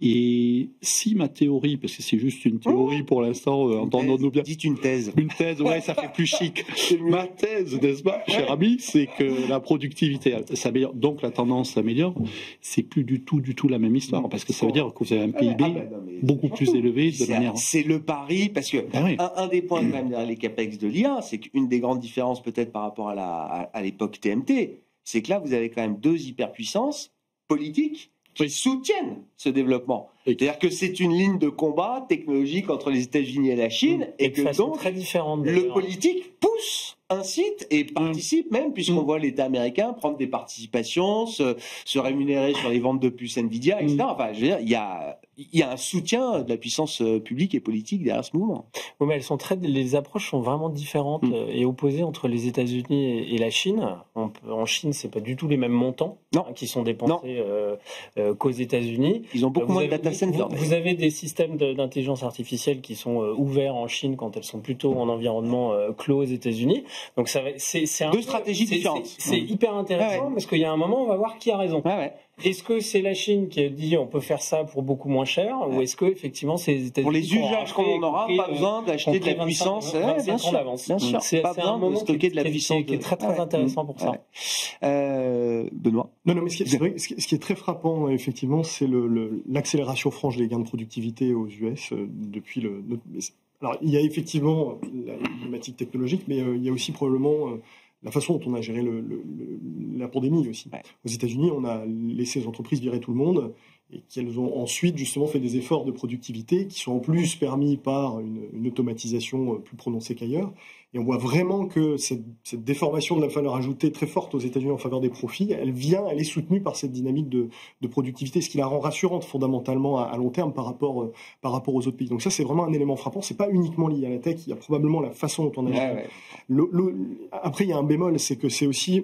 Et si ma théorie, parce que c'est juste une théorie pour l'instant, entendons-nous bien. Dites une thèse. Une thèse, ouais, ça fait plus chic. Ma thèse, n'est-ce pas, cher ami, c'est que la productivité s'améliore, donc la tendance s'améliore. C'est plus du tout la même histoire, parce que ça veut dire que vous avez un PIB beaucoup plus élevé de manière... C'est le pari, parce que un des points quand même derrière les capex de l'IA, c'est qu'une des grandes différences peut-être par rapport à l'époque TMT, c'est que là, vous avez quand même deux hyperpuissances politiques qui soutiennent ce développement. C'est-à-dire que c'est une ligne de combat technologique entre les États-unis et la Chine, et que donc très différente, le politique pousse, incite et participe même, puisqu'on voit l'État américain prendre des participations, se rémunérer sur les ventes de puces Nvidia, etc. Enfin, je veux dire, il y a un soutien de la puissance publique et politique derrière ce mouvement. Oui, mais les approches sont vraiment différentes et opposées entre les États-Unis et la Chine. En Chine, c'est pas du tout les mêmes montants qui sont dépensés qu'aux États-Unis. Ils ont beaucoup moins de data centers. Vous avez des systèmes d'intelligence artificielle qui sont ouverts en Chine quand elles sont plutôt en environnement clos aux États-Unis. Donc c'est deux stratégies différentes. C'est hyper intéressant parce qu'il y a un moment, on va voir qui a raison. Est-ce que c'est la Chine qui a dit on peut faire ça pour beaucoup moins cher, ou est-ce que effectivement c'est les États-Unis pour les usages qu'on en aura, pas besoin d'acheter de la puissance, bien sûr. C'est un moment de stocker de la puissance qui est très intéressant pour ça. Benoît. Non, mais ce qui est très frappant effectivement, c'est l'accélération franche des gains de productivité aux US depuis Alors il y a effectivement la problématique technologique, mais il y a aussi probablement la façon dont on a géré la pandémie aussi. Aux États-Unis, on a laissé les entreprises virer tout le monde et qu'elles ont ensuite justement fait des efforts de productivité qui sont en plus permis par une automatisation plus prononcée qu'ailleurs. Et on voit vraiment que cette déformation de la valeur ajoutée très forte aux États-Unis en faveur des profits, elle est soutenue par cette dynamique de productivité, ce qui la rend rassurante fondamentalement à long terme par rapport aux autres pays. Donc ça, c'est vraiment un élément frappant. C'est pas uniquement lié à la tech, il y a probablement la façon dont on agit. Après, il y a un bémol, c'est que c'est aussi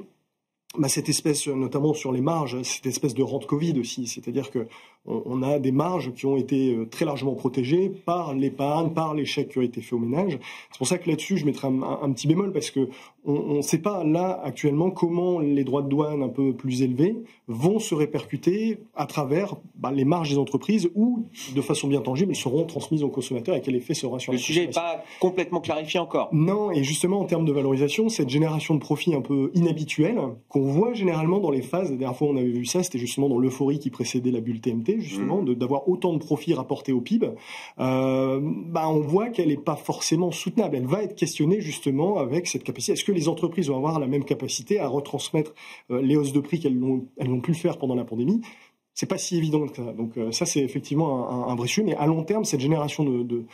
cette espèce, notamment sur les marges, cette espèce de rente Covid aussi. C'est-à-dire que on a des marges qui ont été très largement protégées par l'épargne, par les chèques qui ont été faits aux ménages. C'est pour ça que là-dessus, je mettrai un petit bémol, parce que on ne sait pas là actuellement comment les droits de douane un peu plus élevés vont se répercuter à travers les marges des entreprises, ou de façon bien tangible, elles seront transmises aux consommateurs, et quel effet sera sur le sujet n'est pas complètement clarifié encore. Non, et justement en termes de valorisation, cette génération de profits un peu inhabituelle qu'on voit généralement dans les phases, la dernière fois on avait vu ça, c'était justement dans l'euphorie qui précédait la bulle TMT, justement, d'avoir autant de profits rapportés au PIB, on voit qu'elle n'est pas forcément soutenable. Elle va être questionnée justement avec cette capacité. Est-ce que les entreprises vont avoir la même capacité à retransmettre les hausses de prix qu'elles n'ont pu le faire pendant la pandémie? C'est pas si évident que ça. Donc ça, c'est effectivement un vrai sujet. Mais à long terme, cette génération de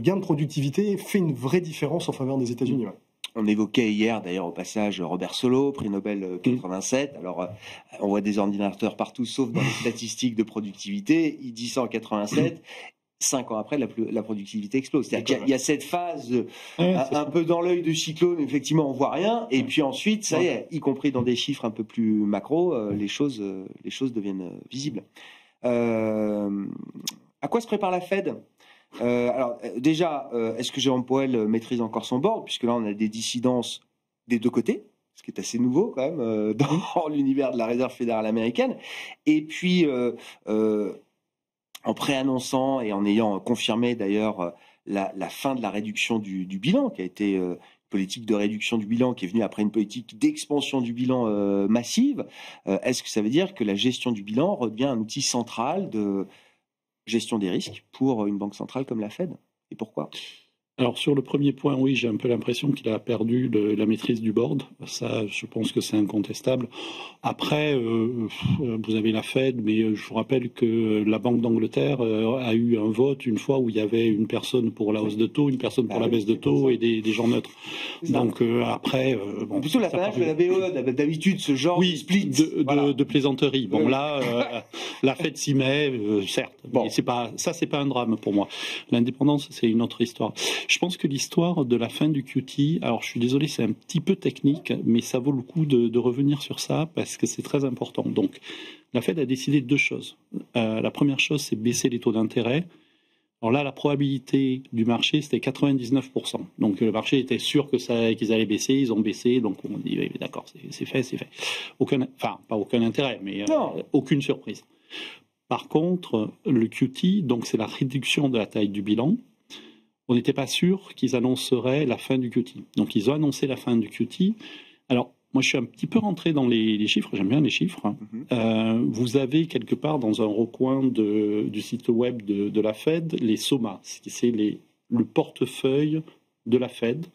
gains de productivité fait une vraie différence en faveur des États-Unis. On évoquait hier, d'ailleurs, au passage, Robert Solow, prix Nobel 87. Alors, on voit des ordinateurs partout, sauf dans les statistiques de productivité. Il dit ça en 87. 5 ans après, la productivité explose. C'est-à-dire qu'il y a cette phase un peu dans l'œil de cyclone, effectivement, on voit rien. Et puis ensuite, ça y est, y compris dans des chiffres un peu plus macro, les choses deviennent visibles. À quoi se prépare la Fed ? Alors, déjà, est-ce que Jérôme Powell maîtrise encore son board? Puisque là, on a des dissidences des deux côtés, ce qui est assez nouveau quand même dans l'univers de la Réserve fédérale américaine. Et puis, en préannonçant et en ayant confirmé d'ailleurs la fin de la réduction du bilan, qui a été une politique de réduction du bilan qui est venue après une politique d'expansion du bilan massive, est-ce que ça veut dire que la gestion du bilan redevient un outil central de gestion des risques pour une banque centrale comme la Fed? Et pourquoi? Alors sur le premier point, oui, j'ai un peu l'impression qu'il a perdu la maîtrise du board. Ça, je pense que c'est incontestable. Après, vous avez la Fed, mais je vous rappelle que la Banque d'Angleterre a eu un vote une fois où il y avait une personne pour la hausse de taux, une personne pour la baisse de taux et des gens neutres. Donc après, bon, plutôt l'apanage de la BOE, d'habitude ce genre oui, de split, de plaisanterie. Bon là, la Fed s'y met, certes. Bon. Mais c'est pas un drame pour moi. L'indépendance, c'est une autre histoire. Je pense que l'histoire de la fin du QT, alors je suis désolé, c'est un petit peu technique, mais ça vaut le coup de revenir sur ça parce que c'est très important. Donc, la Fed a décidé deux choses. La première chose, c'est baisser les taux d'intérêt. Alors là, la probabilité du marché, c'était 99%. Donc, le marché était sûr qu'ils allaient baisser, ils ont baissé, donc on dit, oui, d'accord, c'est fait. Pas aucun intérêt, mais aucune surprise. Par contre, le QT, donc c'est la réduction de la taille du bilan. On n'était pas sûr qu'ils annonceraient la fin du QT. Donc, ils ont annoncé la fin du QT. Alors, moi, je suis un petit peu rentré dans les chiffres. J'aime bien les chiffres. Vous avez quelque part dans un recoin du site web de la Fed les SOMA. C'est le portefeuille de la Fed.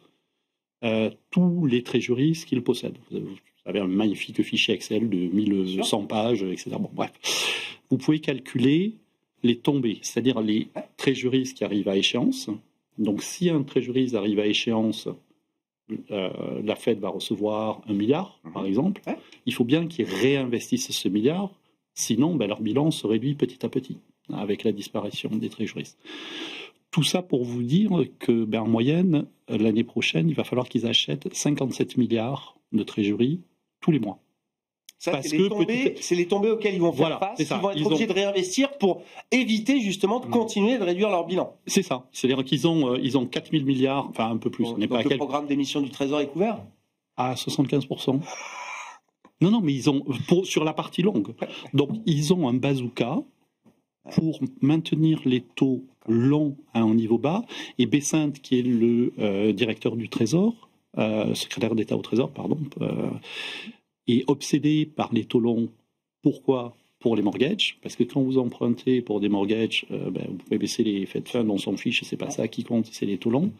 Tous les treasuries qu'ils possèdent. Vous avez un magnifique fichier Excel de 1100 pages, etc. Bon, bref. Vous pouvez calculer les tombées, c'est-à-dire les treasuries qui arrivent à échéance. Donc, si un treasuries arrive à échéance, la Fed va recevoir 1 milliard, par exemple. Il faut bien qu'ils réinvestissent ce milliard, sinon leur bilan se réduit petit à petit avec la disparition des treasuries. Tout ça pour vous dire que, en moyenne, l'année prochaine, il va falloir qu'ils achètent 57 milliards de treasuries tous les mois. Ça, c'est les tombées auxquelles ils vont faire face, ils vont être obligés de réinvestir pour éviter justement de continuer de réduire leur bilan. C'est ça. C'est-à-dire qu'ils ont 4 000 milliards, enfin un peu plus. Donc le programme d'émission du Trésor est couvert à 75%. Non, mais ils ont, sur la partie longue. Donc ils ont un bazooka pour maintenir les taux longs à un niveau bas. Et Bessent, qui est le directeur du Trésor, secrétaire d'État au Trésor, pardon, est obsédé par les taux longs. Pourquoi? Pour les mortgages, parce que quand vous empruntez pour des mortgages, vous pouvez baisser les Fed Funds, on s'en fiche, c'est pas ça qui compte, c'est les taux longs.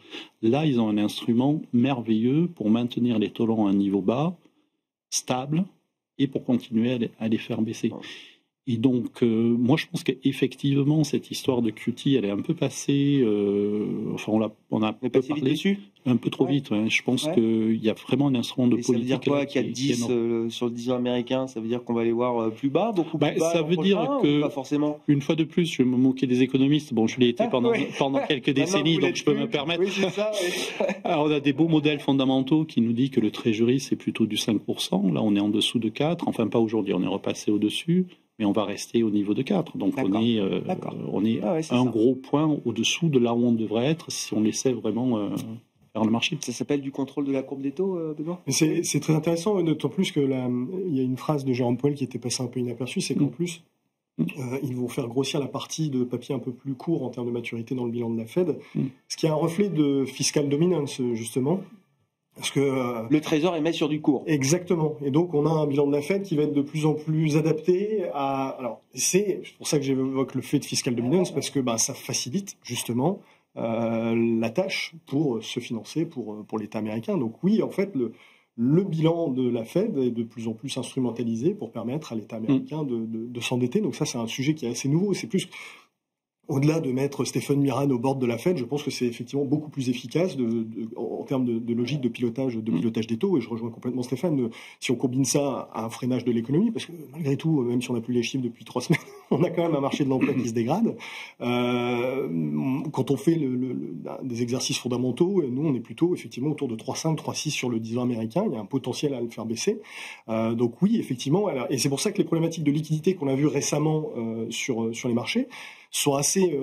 Là, ils ont un instrument merveilleux pour maintenir les taux longs à un niveau bas, stable, et pour continuer à les faire baisser. Et donc, moi, je pense qu'effectivement, cette histoire de QT, elle est un peu passée. On a un peu parlé dessus un peu trop vite. Ouais. Je pense qu'il y a vraiment un instrument de politique. Ça veut dire quoi, 4,10 sur le 10 ans américain? Ça veut dire qu'on va les voir plus bas, beaucoup plus bas? Ça veut dire que, pas forcément. Une fois de plus, je vais me moquer des économistes. Bon, je l'ai été pendant quelques décennies, donc je peux me permettre. Oui, c'est ça. Oui. Alors, on a des beaux modèles fondamentaux qui nous disent que le Treasury, c'est plutôt du 5%. Là, on est en dessous de 4%. Enfin, pas aujourd'hui, on est repassé au-dessus. Mais on va rester au niveau de 4. Donc on est un gros point au-dessous de là où on devrait être si on laissait vraiment faire le marché. Ça s'appelle du contrôle de la courbe des taux, Benoît? C'est très intéressant, d'autant plus qu'il y a une phrase de Jérôme Powell qui était passée un peu inaperçue, c'est qu'en plus, ils vont faire grossir la partie de papier un peu plus court en termes de maturité dans le bilan de la Fed, ce qui est un reflet de fiscal dominance, justement. Parce que le Trésor émet sur du court. Exactement. Et donc, on a un bilan de la Fed qui va être de plus en plus adapté à... Alors, c'est pour ça que j'évoque le fait de fiscal dominance, parce que ça facilite, justement, la tâche pour se financer pour l'État américain. Donc oui, en fait, le bilan de la Fed est de plus en plus instrumentalisé pour permettre à l'État américain de s'endetter. Donc ça, c'est un sujet qui est assez nouveau. C'est plus... Au-delà de mettre Stephen Miran au bord de la Fed, je pense que c'est effectivement beaucoup plus efficace en termes de logique de pilotage des taux. Et je rejoins complètement Stéphane. Si on combine ça à un freinage de l'économie, parce que malgré tout, même si on n'a plus les chiffres depuis 3 semaines, on a quand même un marché de l'emploi qui se dégrade. Quand on fait des exercices fondamentaux, nous, on est plutôt effectivement autour de 3,5, 3,6 sur le 10 ans américain. Il y a un potentiel à le faire baisser. Donc oui, effectivement. Et c'est pour ça que les problématiques de liquidité qu'on a vues récemment sur les marchés sont assez...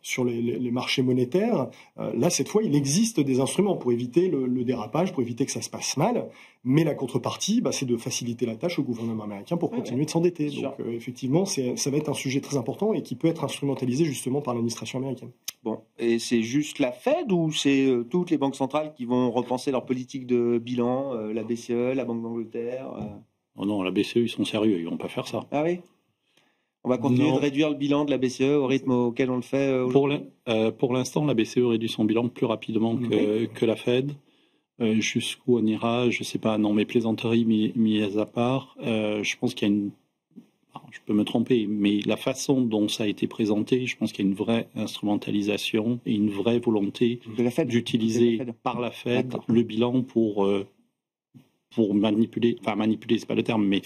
sur les marchés monétaires, là, cette fois, il existe des instruments pour éviter le dérapage, pour éviter que ça se passe mal. Mais la contrepartie, c'est de faciliter la tâche au gouvernement américain pour continuer de s'endetter. Donc, effectivement, ça va être un sujet très important et qui peut être instrumentalisé justement par l'administration américaine. Bon, et c'est juste la Fed ou c'est toutes les banques centrales qui vont repenser leur politique de bilan, la BCE, la Banque d'Angleterre Oh non, la BCE, ils sont sérieux, ils vont pas faire ça. Ah oui? On va continuer de réduire le bilan de la BCE au rythme auquel on le fait pour l'instant, la BCE réduit son bilan plus rapidement que la Fed. Jusqu'où on ira, je ne sais pas. Non, mes plaisanteries mises à part, je pense qu'il y a une... Je peux me tromper, mais la façon dont ça a été présenté, je pense qu'il y a une vraie instrumentalisation et une vraie volonté d'utiliser par la Fed le bilan pour manipuler, enfin manipuler, c'est pas le terme, mais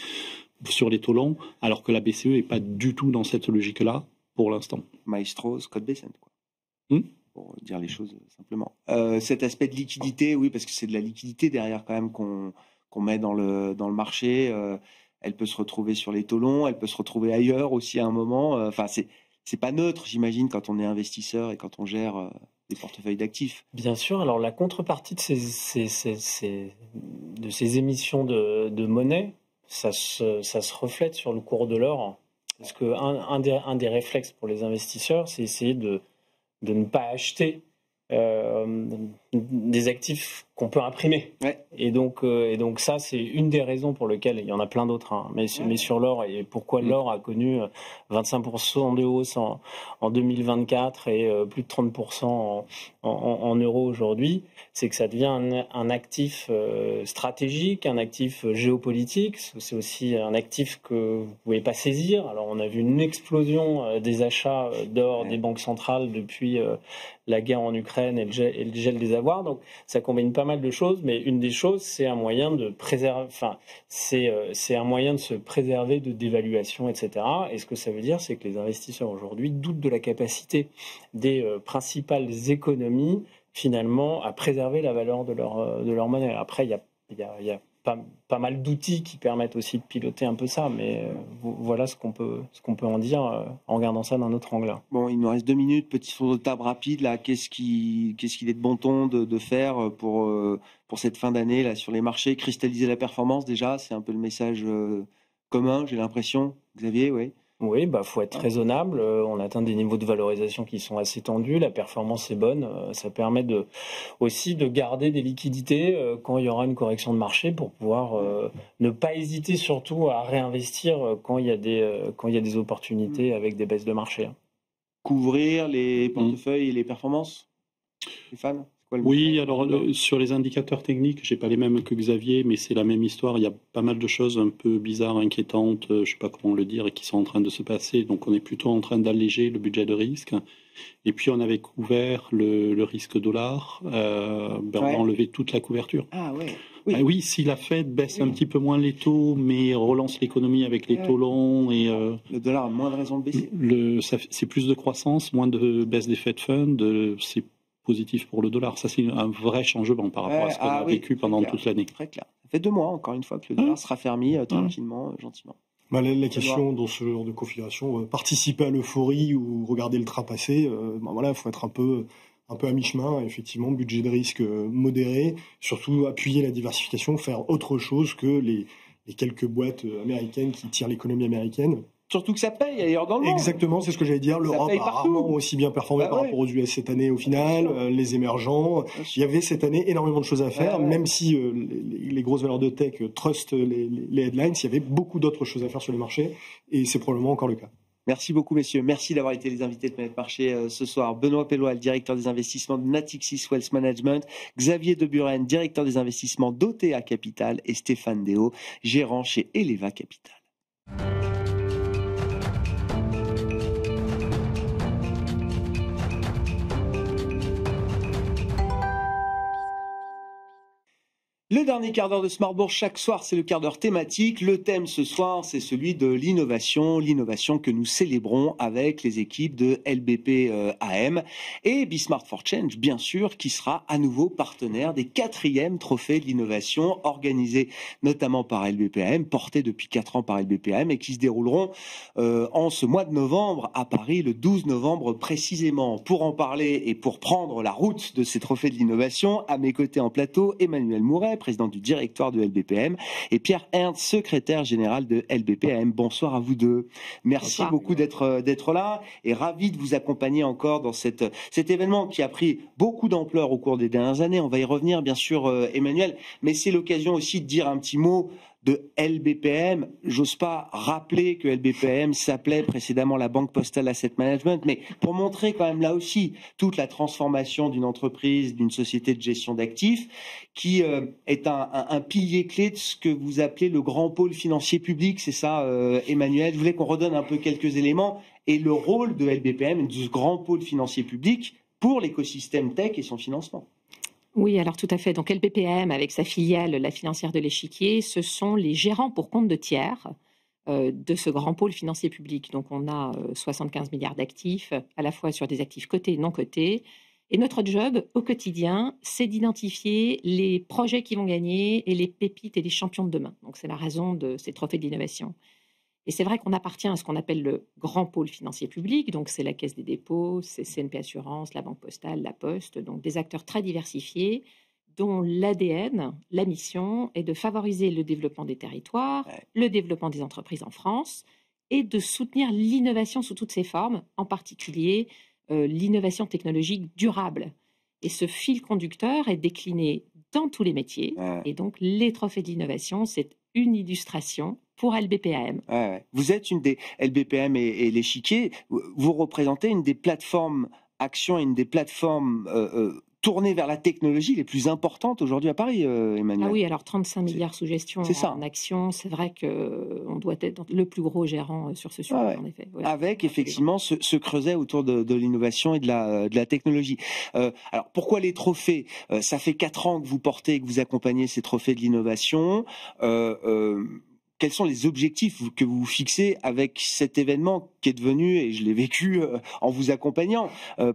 sur les taux longs, alors que la BCE n'est pas du tout dans cette logique-là pour l'instant. Maestro, Scott Bessent, quoi. Pour dire les choses simplement. Cet aspect de liquidité, oui, parce que c'est de la liquidité derrière quand même qu'on met dans le marché. Elle peut se retrouver sur les taux longs, elle peut se retrouver ailleurs aussi à un moment. Enfin, c'est pas neutre, j'imagine, quand on est investisseur et quand on gère des portefeuilles d'actifs. Bien sûr. Alors la contrepartie de ces émissions de monnaie, ça se reflète sur le cours de l'or. Parce que un des réflexes pour les investisseurs, c'est essayer de ne pas acheter des actifs qu'on peut imprimer. Ouais. Et donc ça, c'est une des raisons pour lesquelles, il y en a plein d'autres, mais sur l'or, et pourquoi l'or a connu 25% de hausse en 2024 et plus de 30% en euros aujourd'hui, c'est que ça devient un actif stratégique, un actif géopolitique, c'est aussi un actif que vous ne pouvez pas saisir. Alors on a vu une explosion des achats d'or des banques centrales depuis la guerre en Ukraine et le gel des avoirs, donc ça combine pas mal de choses, mais une des choses, c'est un moyen de préserver, c'est un moyen de se préserver de dévaluation, etc. Et ce que ça veut dire, c'est que les investisseurs aujourd'hui doutent de la capacité des principales économies, finalement, à préserver la valeur de leur monnaie. Après, il y a pas mal d'outils qui permettent aussi de piloter un peu ça, mais voilà ce qu'on peut en dire en regardant ça d'un autre angle. Bon, il nous reste 2 minutes, petit tour de table rapide là. Qu'est-ce qu'il est de bon ton de faire pour cette fin d'année là sur les marchés? Cristalliser la performance déjà, c'est un peu le message commun, j'ai l'impression. Xavier, oui. Oui, faut être raisonnable. On atteint des niveaux de valorisation qui sont assez tendus. La performance est bonne. Ça permet aussi de garder des liquidités quand il y aura une correction de marché pour pouvoir ne pas hésiter surtout à réinvestir quand il y a des opportunités avec des baisses de marché. Couvrir les portefeuilles et les performances, Stéphane? Oui, alors sur les indicateurs techniques, j'ai pas les mêmes que Xavier, mais c'est la même histoire. Il y a pas mal de choses un peu bizarres, inquiétantes, je sais pas comment le dire, et qui sont en train de se passer. Donc on est plutôt en train d'alléger le budget de risque. Et puis on avait couvert le risque dollar, on a enlevé toute la couverture. Ah ouais. Oui. Oui, si la Fed baisse un petit peu moins les taux, mais relance l'économie avec les taux longs et le dollar a moins de raisons de baisser. C'est plus de croissance, moins de baisse des Fed Funds, c'est positif pour le dollar. Ça, c'est un vrai changement par rapport à ce qu'on a vécu pendant toute l'année. Très clair. Ça fait 2 mois, encore une fois, que le dollar sera fermé tranquillement, gentiment. La question dans ce genre de configuration, participer à l'euphorie ou regarder le train passer, il faut être un peu à mi-chemin, effectivement, budget de risque modéré, surtout appuyer la diversification, faire autre chose que les quelques boîtes américaines qui tirent l'économie américaine. Surtout que ça paye ailleurs dans le monde. Exactement, c'est ce que j'allais dire. L'Europe a rarement aussi bien performé par rapport aux US cette année au final. Les émergents. Il y avait cette année énormément de choses à faire, même si les grosses valeurs de tech trustent les headlines, il y avait beaucoup d'autres choses à faire sur les marchés et c'est probablement encore le cas. Merci beaucoup, messieurs. Merci d'avoir été les invités de Planète Marché ce soir. Benoît Pellois, directeur des investissements de Natixis Wealth Management, Xavier Deburen, directeur des investissements d'OTA Capital et Stéphane Déo, gérant chez Eleva Capital. Le dernier quart d'heure de Smart Bourse, chaque soir, c'est le quart d'heure thématique. Le thème ce soir, c'est celui de l'innovation que nous célébrons avec les équipes de LBP AM et Smart for Change, bien sûr, qui sera à nouveau partenaire des 4e trophées de l'innovation organisés notamment par LBP AM, portés depuis 4 ans par LBP AM et qui se dérouleront en ce mois de novembre à Paris, le 12 novembre précisément. Pour en parler et pour prendre la route de ces trophées de l'innovation, à mes côtés en plateau, Emmanuel Mouret, président du directoire de LBPM, et Pierre Ernst, secrétaire général de LBPM. Bonsoir à vous deux. Merci beaucoup d'être là et ravi de vous accompagner encore dans cet événement qui a pris beaucoup d'ampleur au cours des dernières années. On va y revenir, bien sûr, Emmanuel, mais c'est l'occasion aussi de dire un petit mot de LBPM. J'ose pas rappeler que LBPM s'appelait précédemment la Banque Postale Asset Management, mais pour montrer quand même là aussi toute la transformation d'une entreprise, d'une société de gestion d'actifs, qui est un pilier clé de ce que vous appelez le grand pôle financier public. C'est ça, Emmanuel? Je voulais qu'on redonne un peu quelques éléments et le rôle de LBPM, de ce grand pôle financier public pour l'écosystème tech et son financement. Oui, alors tout à fait. Donc LBPM, avec sa filiale, la financière de l'Échiquier, ce sont les gérants pour compte de tiers de ce grand pôle financier public. Donc on a 75 milliards d'actifs, à la fois sur des actifs cotés et non cotés. Et notre job au quotidien, c'est d'identifier les projets qui vont gagner et les pépites et les champions de demain. Donc c'est la raison de ces trophées de l'innovation. Et c'est vrai qu'on appartient à ce qu'on appelle le grand pôle financier public, donc c'est la Caisse des dépôts, c'est CNP Assurance, la Banque Postale, la Poste, donc des acteurs très diversifiés dont l'ADN, la mission est de favoriser le développement des territoires, le développement des entreprises en France et de soutenir l'innovation sous toutes ses formes, en particulier l'innovation technologique durable. Et ce fil conducteur est décliné dans tous les métiers. Et donc les trophées de l'innovation, c'est une illustration pour LBPM. Vous êtes une des LBPM et l'Échiquier, vous représentez une des plateformes actions et une des plateformes tournées vers la technologie les plus importantes aujourd'hui à Paris, Emmanuel. Ah oui, alors 35 milliards sous gestion en actions, c'est vrai qu'on doit être le plus gros gérant sur ce sujet, en effet. Ouais. Avec effectivement ce creuset autour de l'innovation et de la technologie. Alors pourquoi les trophées? Ça fait 4 ans que vous portez et que vous accompagnez ces trophées de l'innovation. Quels sont les objectifs que vous vous fixez avec cet événement qui est devenu, et je l'ai vécu en vous accompagnant,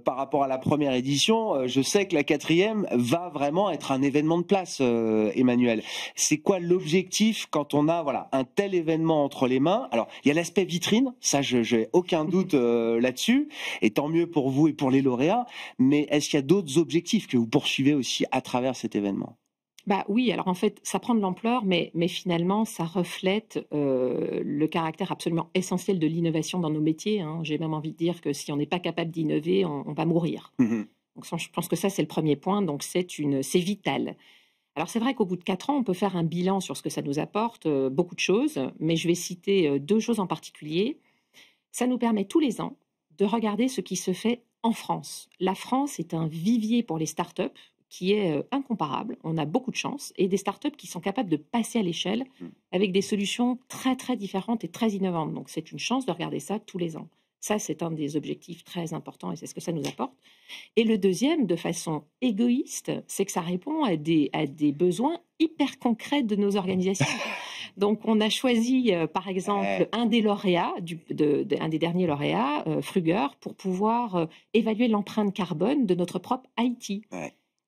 par rapport à la première édition, je sais que la 4e va vraiment être un événement de place, Emmanuel. C'est quoi l'objectif quand on a un tel événement entre les mains? Alors, il y a l'aspect vitrine, ça je n'ai aucun doute là-dessus, et tant mieux pour vous et pour les lauréats, mais est-ce qu'il y a d'autres objectifs que vous poursuivez aussi à travers cet événement? Bah oui, alors en fait, ça prend de l'ampleur, mais finalement, ça reflète le caractère absolument essentiel de l'innovation dans nos métiers. J'ai même envie de dire que si on n'est pas capable d'innover, on va mourir. Donc je pense que ça, c'est le premier point, donc c'est vital. Alors c'est vrai qu'au bout de 4 ans, on peut faire un bilan sur ce que ça nous apporte, beaucoup de choses, mais je vais citer 2 choses en particulier. Ça nous permet tous les ans de regarder ce qui se fait en France. La France est un vivier pour les startups, qui est incomparable. On a beaucoup de chance et des startups qui sont capables de passer à l'échelle avec des solutions très, très différentes et très innovantes. Donc, c'est une chance de regarder ça tous les ans. Ça, c'est un des objectifs très importants et c'est ce que ça nous apporte. Et le deuxième, de façon égoïste, c'est que ça répond à des besoins hyper concrets de nos organisations. Donc, on a choisi, par exemple, un des lauréats, un des derniers lauréats, Fruger, pour pouvoir évaluer l'empreinte carbone de notre propre IT.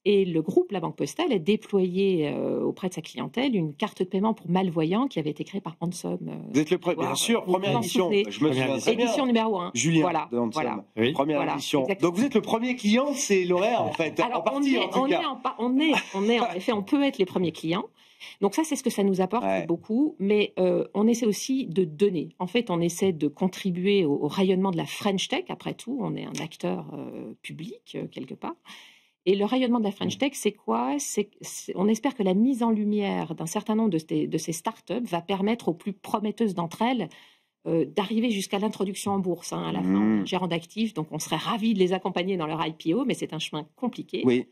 Et le groupe La Banque Postale a déployé auprès de sa clientèle une carte de paiement pour malvoyants qui avait été créée par Hansom. Vous êtes le premier, bien sûr, première édition. Je me souviens très bien. Édition numéro 1. Julien de Hansom. Oui. Première édition. Exactement. Donc vous êtes le premier client de ces lauréats, en fait. Alors, en effet, on peut être les premiers clients. Donc ça, c'est ce que ça nous apporte beaucoup, mais on essaie aussi de donner. En fait, on essaie de contribuer au rayonnement de la French Tech. Après tout, on est un acteur public, quelque part. Et le rayonnement de la French Tech, c'est quoi? On espère que la mise en lumière d'un certain nombre de ces startups va permettre aux plus prometteuses d'entre elles d'arriver jusqu'à l'introduction en bourse, à la fin, gérant d'actifs. Donc, on serait ravis de les accompagner dans leur IPO, mais c'est un chemin compliqué. Oui.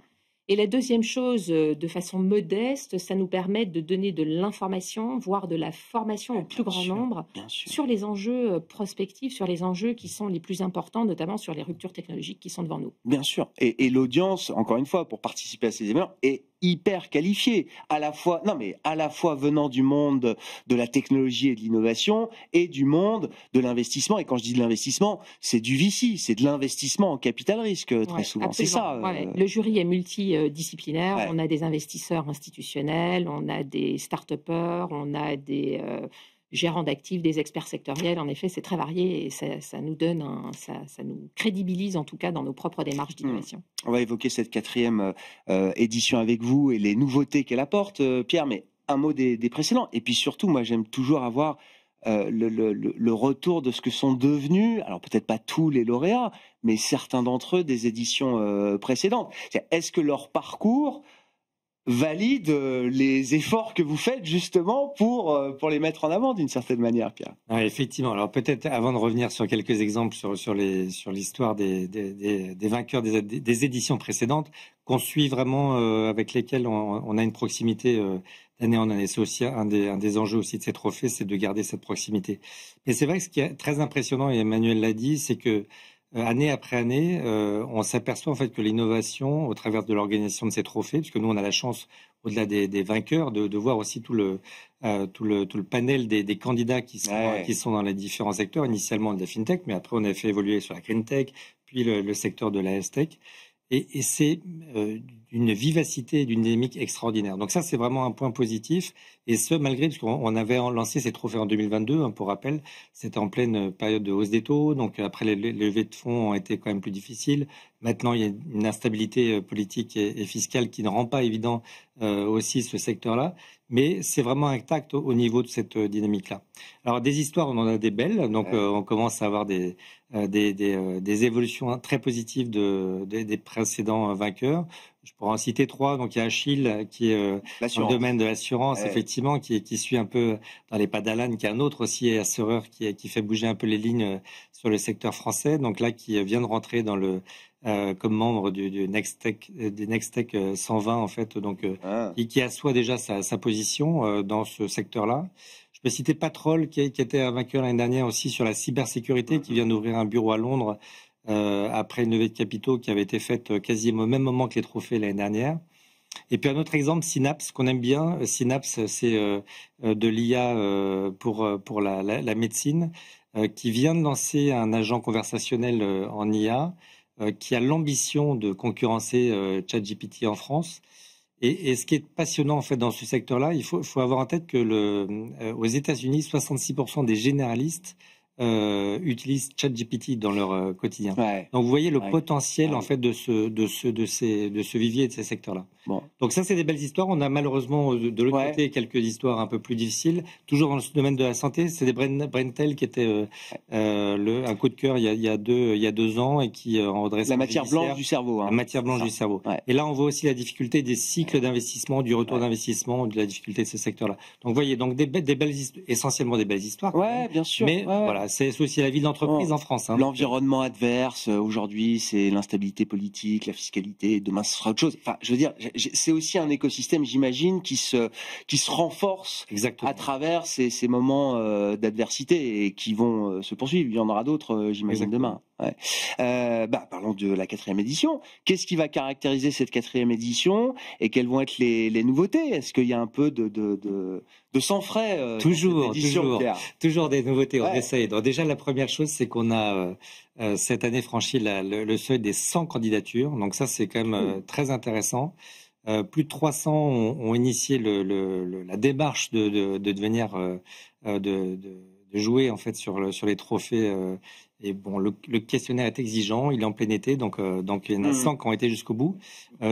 Et la deuxième chose, de façon modeste, ça nous permet de donner de l'information, voire de la formation au plus grand nombre sur les enjeux prospectifs, sur les enjeux qui sont les plus importants, notamment sur les ruptures technologiques qui sont devant nous. Bien sûr. Et l'audience, encore une fois, pour participer à ces événements, est hyper qualifiés, à la fois venant du monde de la technologie et de l'innovation et du monde de l'investissement. Et quand je dis de l'investissement, c'est du VC, c'est de l'investissement en capital risque très souvent. Absolument. C'est ça. Le jury est multidisciplinaire. On a des investisseurs institutionnels, on a des start-upers, on a des gérants d'actifs, des experts sectoriels. En effet, c'est très varié et ça nous donne ça nous crédibilise en tout cas dans nos propres démarches d'innovation. On va évoquer cette 4e édition avec vous et les nouveautés qu'elle apporte, Pierre, mais un mot des précédents. Et puis surtout, moi j'aime toujours avoir le retour de ce que sont devenus, alors peut-être pas tous les lauréats, mais certains d'entre eux des éditions précédentes. Est-ce que leur parcours valide les efforts que vous faites justement pour les mettre en avant d'une certaine manière, Pierre? Effectivement. Alors peut-être avant de revenir sur quelques exemples sur l'histoire des vainqueurs des éditions précédentes, qu'on suit vraiment, avec lesquels on a une proximité d'année en année. C'est aussi un des enjeux aussi de ces trophées, c'est de garder cette proximité. Mais c'est vrai que ce qui est très impressionnant, et Emmanuel l'a dit, c'est que année après année, on s'aperçoit en fait que l'innovation, au travers de l'organisation de ces trophées, puisque nous on a la chance, au-delà des vainqueurs, de voir aussi tout le panel des candidats qui sont dans les différents secteurs, initialement de la fintech, mais après on a fait évoluer sur la green tech, puis le secteur de la S-tech. Et c'est d'une vivacité et d'une dynamique extraordinaire. Donc ça, c'est vraiment un point positif. Et ce, malgré, parce qu'on avait lancé ces trophées en 2022, pour rappel, c'était en pleine période de hausse des taux. Donc après, les levées de fonds ont été quand même plus difficiles. Maintenant, il y a une instabilité politique et fiscale qui ne rend pas évident aussi ce secteur-là. Mais c'est vraiment intact au niveau de cette dynamique-là. Alors, des histoires, on en a des belles. Donc, on commence à avoir des évolutions très positives des précédents vainqueurs. Je pourrais en citer 3. Donc, il y a Achille, qui est dans le domaine de l'assurance, effectivement, qui suit un peu dans les pas d'Alan, qui est un autre aussi assureur qui fait bouger un peu les lignes sur le secteur français. Donc là, qui vient de rentrer dans comme membre du Next Tech 120, en fait, donc qui assoit déjà sa position dans ce secteur-là. Je peux citer Patrol, qui était un vainqueur l'année dernière aussi sur la cybersécurité, qui vient d'ouvrir un bureau à Londres après une levée de capitaux qui avait été faite quasiment au même moment que les trophées l'année dernière. Et puis un autre exemple, Synapse, qu'on aime bien. Synapse, c'est de l'IA pour la médecine, qui vient de lancer un agent conversationnel en IA, qui a l'ambition de concurrencer ChatGPT en France. Et ce qui est passionnant en fait dans ce secteur-là, il faut avoir en tête que aux États-Unis, 66% des généralistes utilisent ChatGPT dans leur quotidien. Donc vous voyez le potentiel en fait de ce vivier et de ces secteurs-là. Bon. Donc ça, c'est des belles histoires. On a malheureusement de l'autre côté quelques histoires un peu plus difficiles. Toujours dans le domaine de la santé, c'est des Brentel qui était un coup de cœur il y a 2 ans et qui en redressement la matière blanche du cerveau. La matière blanche du cerveau. Et là, on voit aussi la difficulté des cycles d'investissement, du retour d'investissement, de la difficulté de ces secteurs-là. Donc vous voyez, donc des belles essentiellement des belles histoires. Bien sûr. Mais voilà, c'est aussi la vie d'entreprise en France. L'environnement adverse, aujourd'hui, c'est l'instabilité politique, la fiscalité. Demain, ce sera autre chose. Enfin, je veux dire, c'est aussi un écosystème, j'imagine, qui se renforce à travers ces moments d'adversité et qui vont se poursuivre. Il y en aura d'autres, j'imagine, demain. Parlons de la 4e édition. Qu'est-ce qui va caractériser cette 4e édition et quelles vont être les nouveautés? Est-ce qu'il y a un peu de sang frais Toujours des nouveautés. On essaye. Donc déjà, la première chose, c'est qu'on a cette année franchi le seuil des 100 candidatures. Donc ça, c'est quand même très intéressant. Plus de 300 ont initié la démarche de devenir de jouer en fait sur les trophées. Et bon, le questionnaire est exigeant, il est en plein été, donc il y en a 100 qui ont été jusqu'au bout,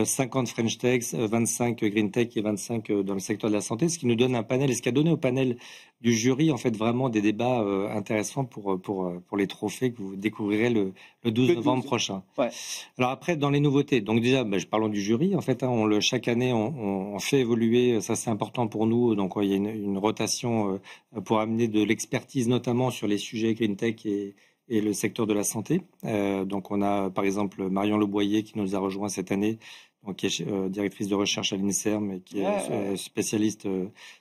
50 French Tech, 25 Green Tech et 25 dans le secteur de la santé, ce qui nous donne un panel, et ce qui a donné au panel du jury en fait vraiment des débats intéressants pour les trophées que vous découvrirez le 12 novembre prochain. Alors après, dans les nouveautés, donc déjà, parlons du jury. En fait, chaque année, on fait évoluer, ça c'est important pour nous, donc il y a une rotation pour amener de l'expertise notamment sur les sujets Green Tech et le secteur de la santé. Donc on a par exemple Marion Leboyer qui nous a rejoint cette année, donc qui est directrice de recherche à l'INSERM et qui est spécialiste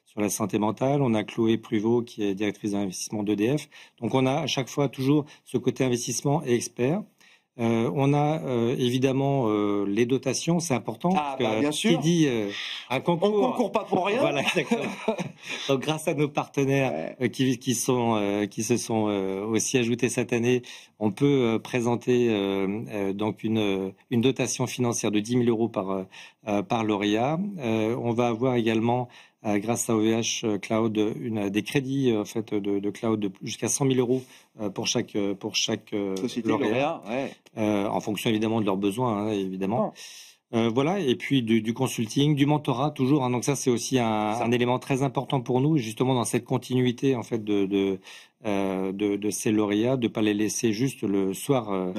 sur la santé mentale. On a Chloé Pruvot qui est directrice d'investissement d'EDF. Donc on a à chaque fois toujours ce côté investissement et expert. On a évidemment les dotations, c'est important. Bien sûr. Qui dit un concours. On concourt pas pour rien. Voilà, exactement. Donc grâce à nos partenaires qui se sont aussi ajoutés cette année, on peut présenter donc une dotation financière de 10 000 € par lauréat. On va avoir également grâce à OVH Cloud, des crédits en fait de cloud jusqu'à 100 000 € pour chaque lauréat, en fonction évidemment de leurs besoins, évidemment. Voilà, et puis du consulting, du mentorat toujours. Donc ça, c'est aussi un élément très important pour nous, justement dans cette continuité en fait de ces lauréats, de pas les laisser juste le soir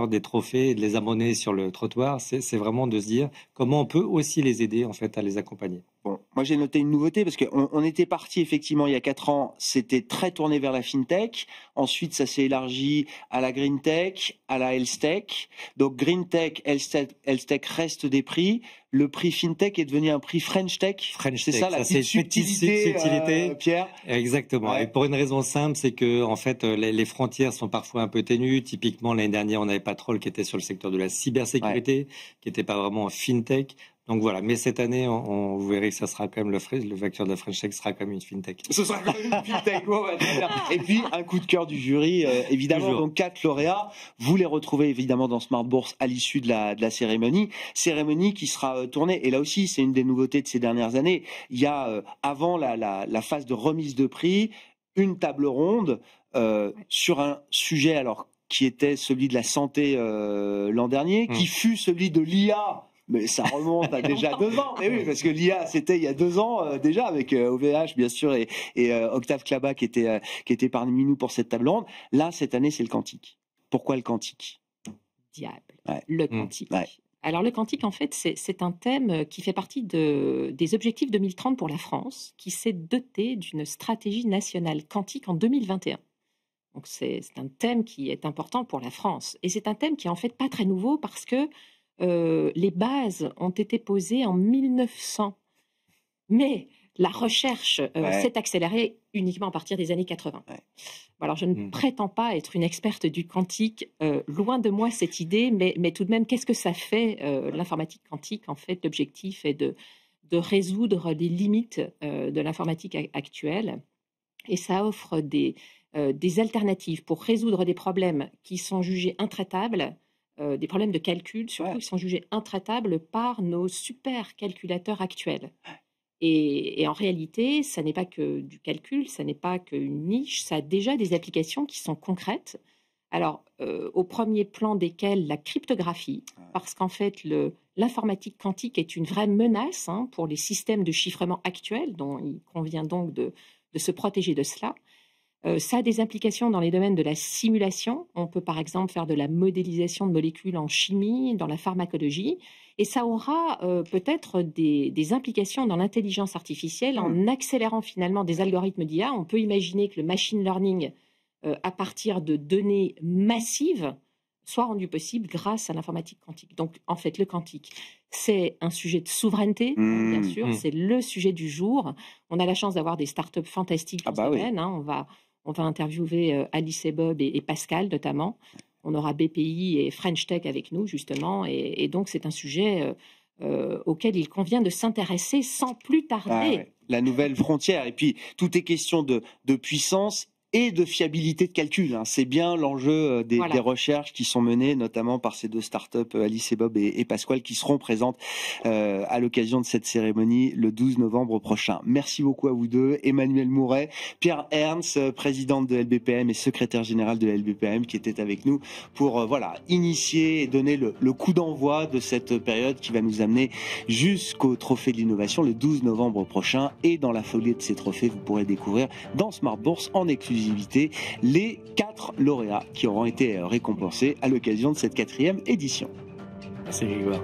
des trophées et de les abonner sur le trottoir. C'est vraiment de se dire comment on peut aussi les aider en fait à les accompagner. Bon, moi j'ai noté une nouveauté parce qu'on était parti effectivement il y a 4 ans, c'était très tourné vers la FinTech. Ensuite, ça s'est élargi à la Green Tech, à la Health Tech. Donc Green Tech, Health Tech restent des prix. Le prix FinTech est devenu un prix French Tech. C'est ça la petite subtilité, Pierre. Exactement. Et pour une raison simple, c'est que en fait les frontières sont parfois un peu ténues. Typiquement l'année dernière, on avait Patrol qui était sur le secteur de la cybersécurité, qui n'était pas vraiment un FinTech. Donc voilà, mais cette année, vous verrez que ça sera quand même le vainqueur de la French Tech sera quand même une FinTech. Ce sera quand même une FinTech. Et puis un coup de cœur du jury, évidemment. Toujours. Donc 4 lauréats, vous les retrouvez évidemment dans Smart Bourse à l'issue de la cérémonie qui sera tournée. Et là aussi, c'est une des nouveautés de ces dernières années. Il y a avant la phase de remise de prix, une table ronde sur un sujet qui était celui de la santé l'an dernier, qui fut celui de l'IA. Mais ça remonte à déjà 2 ans. Et oui, parce que l'IA, c'était il y a 2 ans déjà avec OVH, bien sûr, et Octave Klaba qui était parmi nous pour cette table ronde. Là, cette année, c'est le quantique. Pourquoi le quantique ? Diable. Le quantique. Alors, le quantique, en fait, c'est un thème qui fait partie des objectifs 2030 pour la France, qui s'est doté d'une stratégie nationale quantique en 2021. Donc, c'est un thème qui est important pour la France. Et c'est un thème qui est en fait pas très nouveau parce que les bases ont été posées en 1900, mais la recherche s'est accélérée uniquement à partir des années 80. Alors, je ne prétends pas être une experte du quantique, loin de moi cette idée, mais tout de même, qu'est-ce que ça fait l'informatique quantique ? En fait, l'objectif est de résoudre les limites de l'informatique actuelle, et ça offre des alternatives pour résoudre des problèmes qui sont jugés intraitables. Des problèmes de calcul, surtout, qui sont jugés intraitables par nos supercalculateurs actuels. Et en réalité, ça n'est pas que du calcul, ça n'est pas qu'une niche, ça a déjà des applications qui sont concrètes. Alors, au premier plan desquelles la cryptographie, parce qu'en fait, l'informatique quantique est une vraie menace pour les systèmes de chiffrement actuels, dont il convient donc de se protéger de cela. Ça a des implications dans les domaines de la simulation. On peut par exemple faire de la modélisation de molécules en chimie, dans la pharmacologie. Et ça aura peut-être des implications dans l'intelligence artificielle en accélérant finalement des algorithmes d'IA. On peut imaginer que le machine learning, à partir de données massives, soit rendu possible grâce à l'informatique quantique. Donc en fait, le quantique, c'est un sujet de souveraineté, bien sûr. C'est le sujet du jour. On a la chance d'avoir des startups fantastiques dans ce domaine. On va interviewer Alice et Bob et Pascal notamment. On aura BPI et French Tech avec nous justement. Et donc c'est un sujet auquel il convient de s'intéresser sans plus tarder. La nouvelle frontière. Et puis tout est question de puissance et de fiabilité de calcul. C'est bien l'enjeu des recherches qui sont menées, notamment par ces 2 startups, Alice et Bob et Pascal, qui seront présentes à l'occasion de cette cérémonie le 12 novembre prochain. Merci beaucoup à vous deux, Emmanuel Mouret, Pierre Ernst, présidente de LBPM et secrétaire général de LBPM, qui était avec nous pour initier et donner le coup d'envoi de cette période qui va nous amener jusqu'au Trophée de l'innovation le 12 novembre prochain. Et dans la folie de ces trophées, vous pourrez découvrir dans Smart Bourse en exclusivité les 4 lauréats qui auront été récompensés à l'occasion de cette 4e édition. Merci Grégoire.